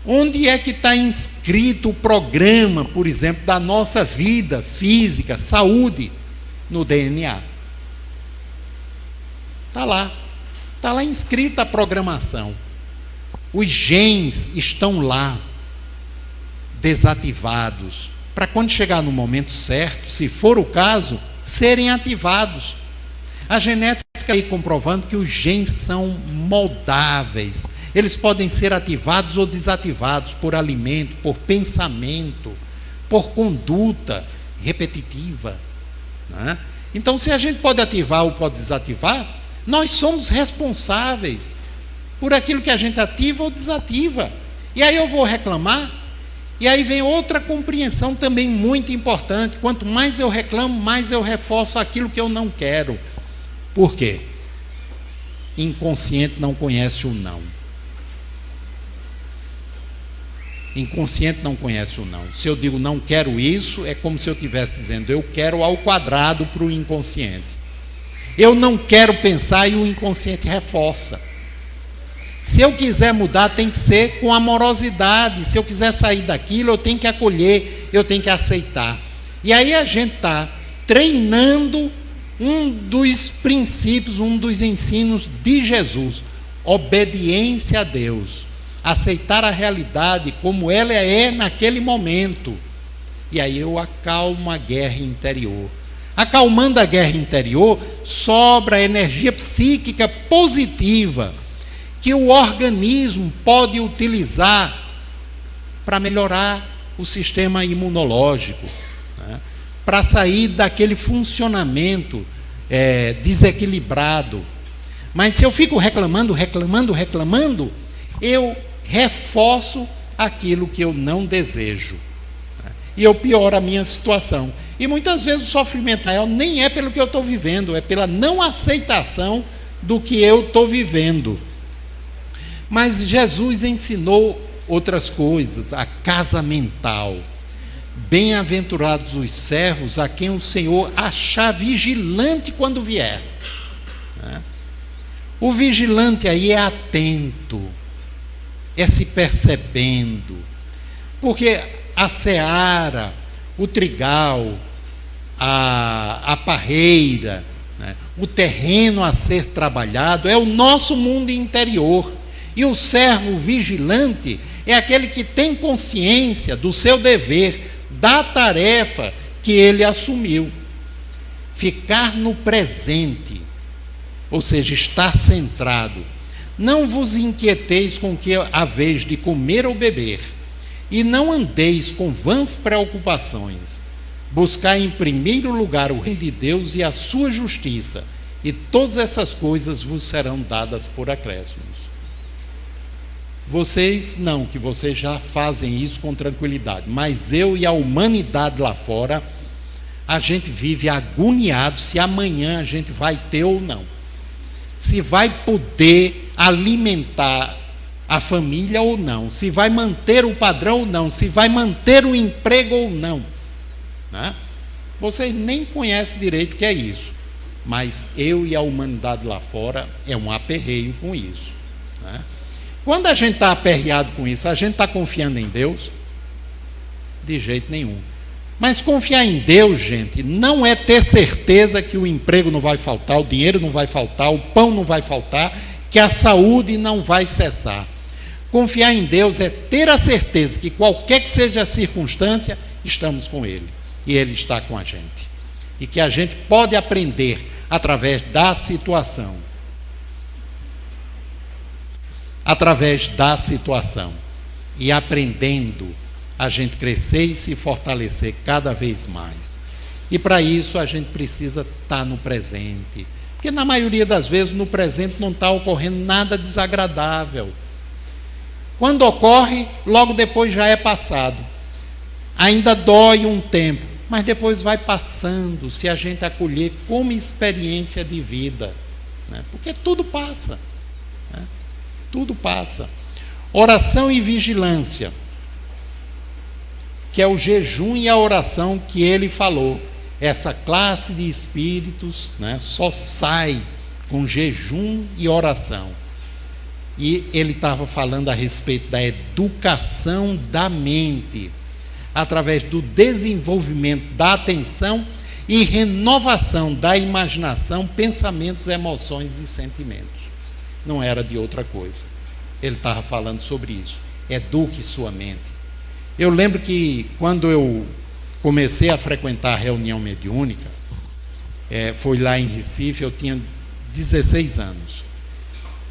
Onde é que está inscrito o programa, por exemplo, da nossa vida física, saúde? No DNA. Está lá inscrita a programação. Os genes estão lá, desativados, para quando chegar no momento certo, se for o caso, serem ativados. A genética aí comprovando que os genes são moldáveis. Eles podem ser ativados ou desativados por alimento, por pensamento, por conduta repetitiva, né? Então, se a gente pode ativar ou pode desativar, nós somos responsáveis por aquilo que a gente ativa ou desativa. E aí eu vou reclamar, e aí vem outra compreensão também muito importante. Quanto mais eu reclamo, mais eu reforço aquilo que eu não quero. Por quê? Inconsciente não conhece o não. Inconsciente não conhece o não. Se eu digo não quero isso, é como se eu estivesse dizendo eu quero ao quadrado para o inconsciente. Eu não quero pensar e o inconsciente reforça. Se eu quiser mudar, tem que ser com amorosidade. Se eu quiser sair daquilo, eu tenho que acolher, eu tenho que aceitar. E aí a gente está treinando um dos princípios, um dos ensinos de Jesus: obediência a Deus, aceitar a realidade como ela é naquele momento. E aí eu acalmo a guerra interior. Acalmando a guerra interior, sobra a energia psíquica positiva que o organismo pode utilizar para melhorar o sistema imunológico, né? Para sair daquele funcionamento desequilibrado. Mas se eu fico reclamando, eu reforço aquilo que eu não desejo, né? E eu pioro a minha situação. E muitas vezes o sofrimento maior nem é pelo que eu estou vivendo, é pela não aceitação do que eu estou vivendo. Mas Jesus ensinou outras coisas, a casa mental. Bem-aventurados os servos a quem o Senhor achar vigilante quando vier, né? O vigilante aí é atento, é se percebendo, porque a seara, o trigal, a parreira, né, o terreno a ser trabalhado é o nosso mundo interior. E o servo vigilante é aquele que tem consciência do seu dever, da tarefa que ele assumiu. Ficar no presente, ou seja, estar centrado. Não vos inquieteis com o que haveis de comer ou beber, e não andeis com vãs preocupações. Buscai em primeiro lugar o reino de Deus e a sua justiça, e todas essas coisas vos serão dadas por acréscimos. Vocês não, que vocês já fazem isso com tranquilidade, mas eu e a humanidade lá fora, a gente vive agoniado se amanhã a gente vai ter ou não, se vai poder alimentar a família ou não, se vai manter o padrão ou não, se vai manter o emprego ou não, né? Vocês nem conhecem direito o que é isso, mas eu e a humanidade lá fora é um aperreio com isso, né? Quando a gente está aperreado com isso, a gente está confiando em Deus? De jeito nenhum. Mas confiar em Deus, gente, não é ter certeza que o emprego não vai faltar, o dinheiro não vai faltar, o pão não vai faltar, que a saúde não vai cessar. Confiar em Deus é ter a certeza que qualquer que seja a circunstância, estamos com Ele. E Ele está com a gente. E que a gente pode aprender através da situação. Através da situação. E aprendendo, a gente crescer e se fortalecer cada vez mais. E para isso a gente precisa estar no presente. Porque na maioria das vezes no presente não está ocorrendo nada desagradável. Quando ocorre, logo depois já é passado. Ainda dói um tempo, mas depois vai passando, se a gente acolher como experiência de vida. Né? Porque tudo passa. Né? Tudo passa. Oração e vigilância, que é o jejum e a oração que ele falou. Essa classe de espíritos, né, só sai com jejum e oração. E ele estava falando a respeito da educação da mente, através do desenvolvimento da atenção e renovação da imaginação, pensamentos, emoções e sentimentos. Não era de outra coisa. Ele estava falando sobre isso. Eduque sua mente. Eu lembro que quando eu comecei a frequentar a reunião mediúnica, foi lá em Recife, eu tinha 16 anos.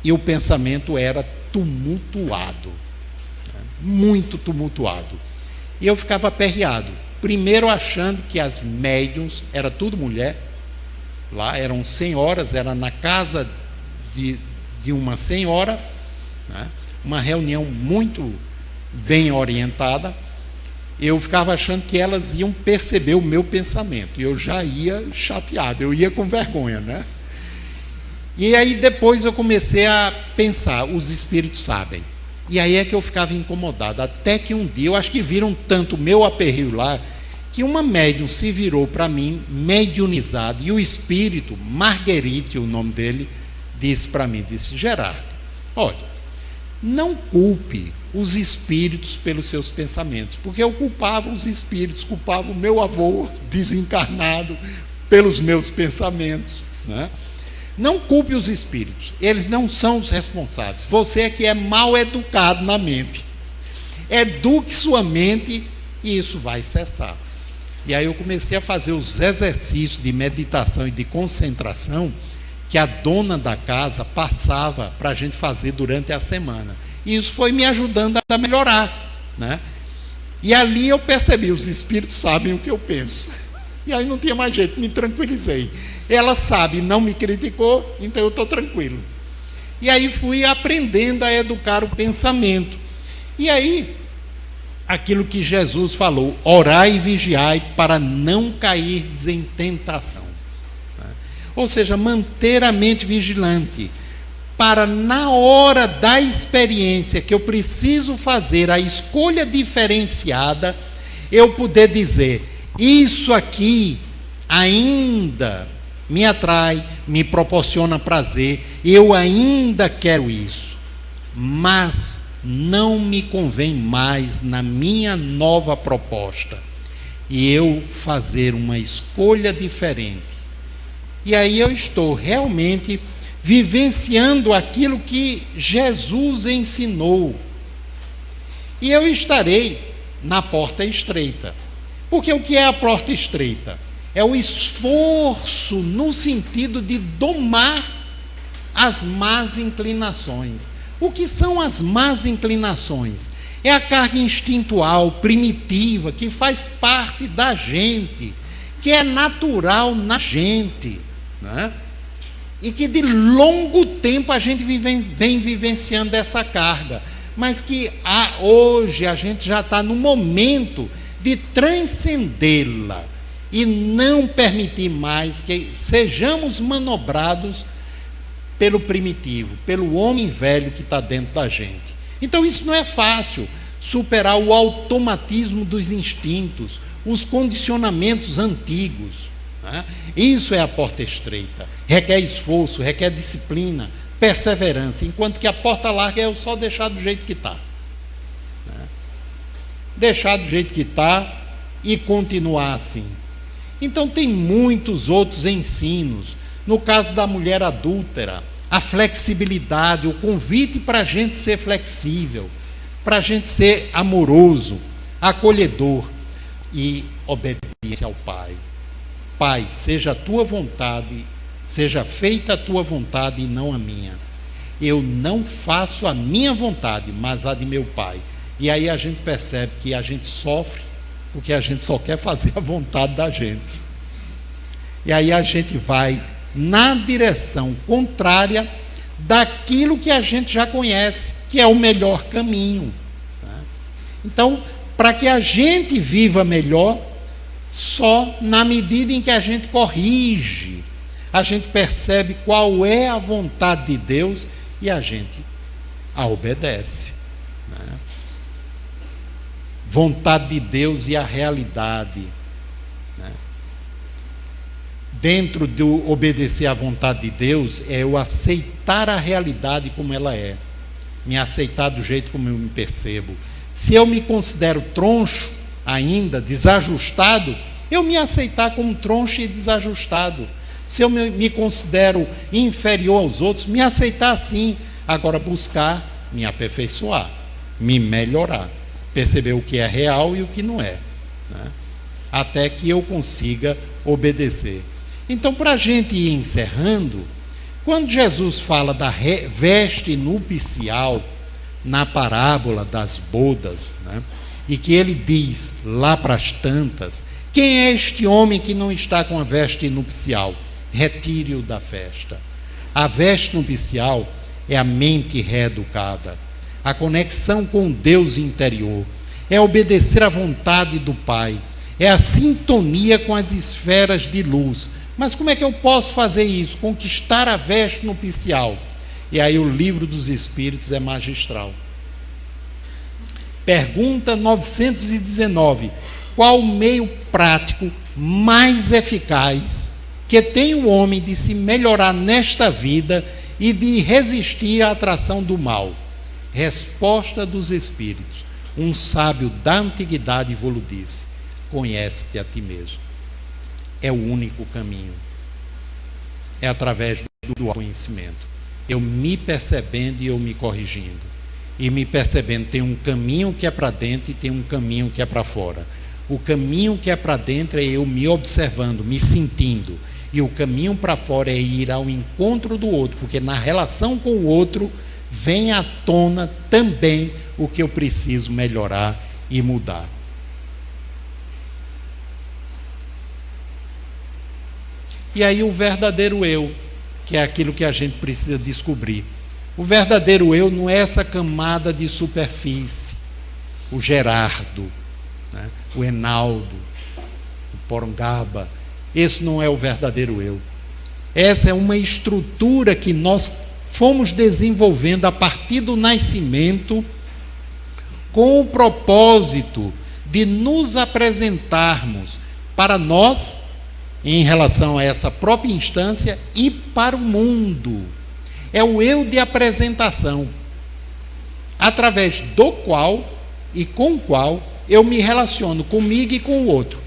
E o pensamento era tumultuado, né? Muito tumultuado. E eu ficava aperreado. Primeiro achando que as médiuns, era tudo mulher, lá eram senhoras, era na casa de uma senhora, né? Uma reunião muito bem orientada. Eu ficava achando que elas iam perceber o meu pensamento. E eu já ia chateado, eu ia com vergonha, né? E aí depois eu comecei a pensar, os espíritos sabem. E aí é que eu ficava incomodado. Até que um dia, eu acho que viram tanto o meu aperreio lá, que uma médium se virou para mim, mediunizada, e o espírito, Marguerite, o nome dele, disse para mim, disse: Gerardo, olha, não culpe os espíritos pelos seus pensamentos, porque eu culpava os espíritos, culpava o meu avô desencarnado pelos meus pensamentos, né? Não culpe os espíritos, eles não são os responsáveis. Você é que é mal educado na mente. Eduque sua mente e isso vai cessar. E aí eu comecei a fazer os exercícios de meditação e de concentração que a dona da casa passava para a gente fazer durante a semana. E isso foi me ajudando a melhorar, né? E ali eu percebi, os espíritos sabem o que eu penso. E aí não tinha mais jeito, me tranquilizei. Ela sabe, não me criticou, então eu estou tranquilo. E aí fui aprendendo a educar o pensamento. E aí, aquilo que Jesus falou, orai e vigiai para não cair em tentação. Ou seja, manter a mente vigilante, para na hora da experiência que eu preciso fazer a escolha diferenciada, eu poder dizer, isso aqui ainda me atrai, me proporciona prazer, eu ainda quero isso, mas não me convém mais na minha nova proposta, e eu fazer uma escolha diferente. E aí eu estou realmente vivenciando aquilo que Jesus ensinou, e eu estarei na porta estreita. Porque o que é a porta estreita? É o esforço no sentido de domar as más inclinações. O que são as más inclinações? É a carga instintual, primitiva, que faz parte da gente, que é natural na gente, né? E que de longo tempo a gente vem vivenciando essa carga, mas que hoje a gente já está no momento de transcendê-la e não permitir mais que sejamos manobrados pelo primitivo, pelo homem velho que está dentro da gente. Então isso não é fácil, superar o automatismo dos instintos, os condicionamentos antigos, né? Isso é a porta estreita, requer esforço, requer disciplina, perseverança, enquanto que a porta larga é eu só deixar do jeito que está. Deixar do jeito que está e continuar assim. Então tem muitos outros ensinos. No caso da mulher adúltera, a flexibilidade, o convite para a gente ser flexível, para a gente ser amoroso, acolhedor e obediência ao Pai. Pai, seja a tua vontade, seja feita a tua vontade e não a minha. Eu não faço a minha vontade, mas a de meu Pai. E aí a gente percebe que a gente sofre porque a gente só quer fazer a vontade da gente. E aí a gente vai na direção contrária daquilo que a gente já conhece, que é o melhor caminho. Então, para que a gente viva melhor, só na medida em que a gente corrige, a gente percebe qual é a vontade de Deus e a gente a obedece. Vontade de Deus e a realidade. Dentro do obedecer à vontade de Deus, é eu aceitar a realidade como ela é, me aceitar do jeito como eu me percebo. Se eu me considero troncho ainda, desajustado, eu me aceitar como troncho e desajustado. Se eu me considero inferior aos outros, me aceitar assim. Agora buscar me aperfeiçoar, me melhorar, perceber o que é real e o que não é, até que eu consiga obedecer. Então, para a gente ir encerrando, quando Jesus fala da veste nupcial na parábola das bodas, e que ele diz lá para as tantas, quem é este homem que não está com a veste nupcial? Retire-o da festa. A veste nupcial é a mente reeducada, a conexão com Deus interior, é obedecer à vontade do Pai, é a sintonia com as esferas de luz. Mas como é que eu posso fazer isso? Conquistar a veste nupcial. E aí o Livro dos Espíritos é magistral. Pergunta 919. Qual o meio prático mais eficaz que tem o homem de se melhorar nesta vida e de resistir à atração do mal? Resposta dos Espíritos. Um sábio da antiguidade vos disse: conhece-te a ti mesmo. É o único caminho. É através do conhecimento. Eu me percebendo e eu me corrigindo. E me percebendo, tem um caminho que é para dentro e tem um caminho que é para fora. O caminho que é para dentro é eu me observando, me sentindo. E o caminho para fora é ir ao encontro do outro, porque na relação com o outro vem à tona também o que eu preciso melhorar e mudar. E aí o verdadeiro eu, que é aquilo que a gente precisa descobrir. O verdadeiro eu não é essa camada de superfície, o Gerardo, o Enaldo, o Porongaba. Esse não é o verdadeiro eu. Essa é uma estrutura que nós fomos desenvolvendo a partir do nascimento, com o propósito de nos apresentarmos para nós, em relação a essa própria instância, e para o mundo. É o eu de apresentação, através do qual e com o qual eu me relaciono comigo e com o outro.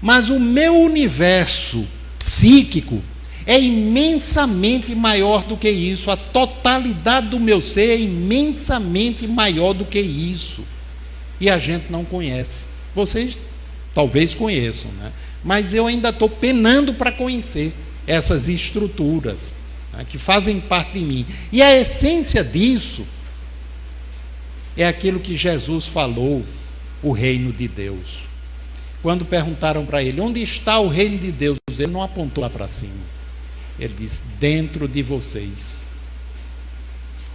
Mas o meu universo psíquico é imensamente maior do que isso. A totalidade do meu ser é imensamente maior do que isso. E a gente não conhece. Vocês talvez conheçam, mas eu ainda estou penando para conhecer essas estruturas que fazem parte de mim. E a essência disso é aquilo que Jesus falou, o reino de Deus. Quando perguntaram para ele, onde está o reino de Deus? Ele não apontou lá para cima. Ele disse, dentro de vocês.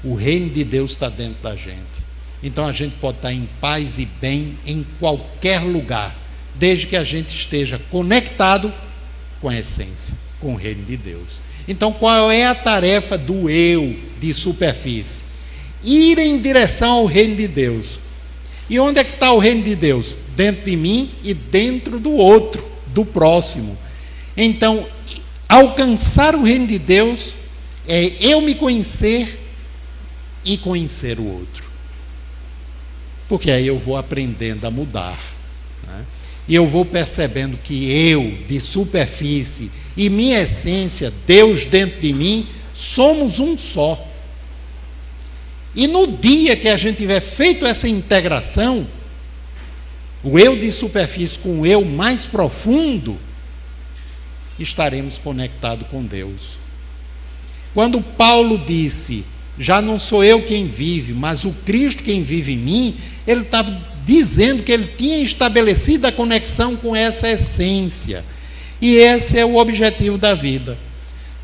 O reino de Deus está dentro da gente. Então a gente pode estar em paz e bem em qualquer lugar, desde que a gente esteja conectado com a essência, com o reino de Deus. Então, qual é a tarefa do eu de superfície? Ir em direção ao reino de Deus. E onde é que está o reino de Deus? Dentro de mim e dentro do outro, do próximo. Então, alcançar o reino de Deus É eu me conhecer e conhecer o outro. Porque aí eu vou aprendendo a mudar, né? E eu vou percebendo que eu, de superfície, e minha essência, Deus dentro de mim, somos um só. E no dia que a gente tiver feito essa integração, o eu de superfície com o eu mais profundo, estaremos conectados com Deus. Quando Paulo disse, já não sou eu quem vive, mas o Cristo quem vive em mim, ele estava dizendo que ele tinha estabelecido a conexão com essa essência. E esse é o objetivo da vida.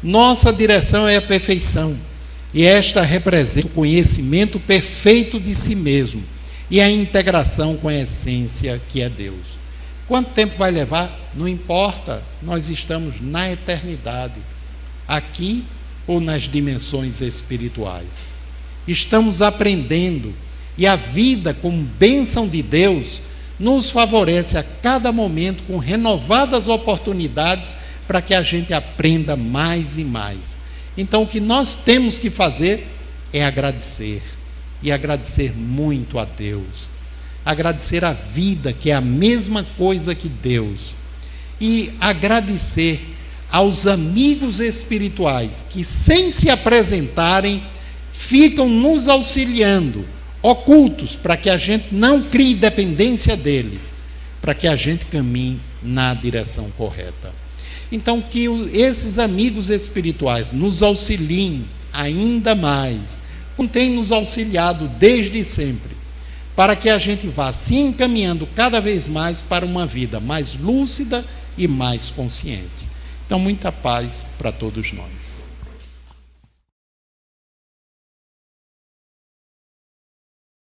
Nossa direção é a perfeição. E esta representa o conhecimento perfeito de si mesmo e a integração com a essência que é Deus. Quanto tempo vai levar? Não importa. Nós estamos na eternidade, aqui ou nas dimensões espirituais. Estamos aprendendo, e a vida, como bênção de Deus, nos favorece a cada momento com renovadas oportunidades para que a gente aprenda mais e mais. Então, o que nós temos que fazer é agradecer, e agradecer muito a Deus. Agradecer a vida, que é a mesma coisa que Deus. E agradecer aos amigos espirituais que, sem se apresentarem, ficam nos auxiliando, ocultos, para que a gente não crie dependência deles, para que a gente caminhe na direção correta. Então, que esses amigos espirituais nos auxiliem ainda mais, como tem nos auxiliado desde sempre, para que a gente vá se encaminhando cada vez mais para uma vida mais lúcida e mais consciente. Então, muita paz para todos nós.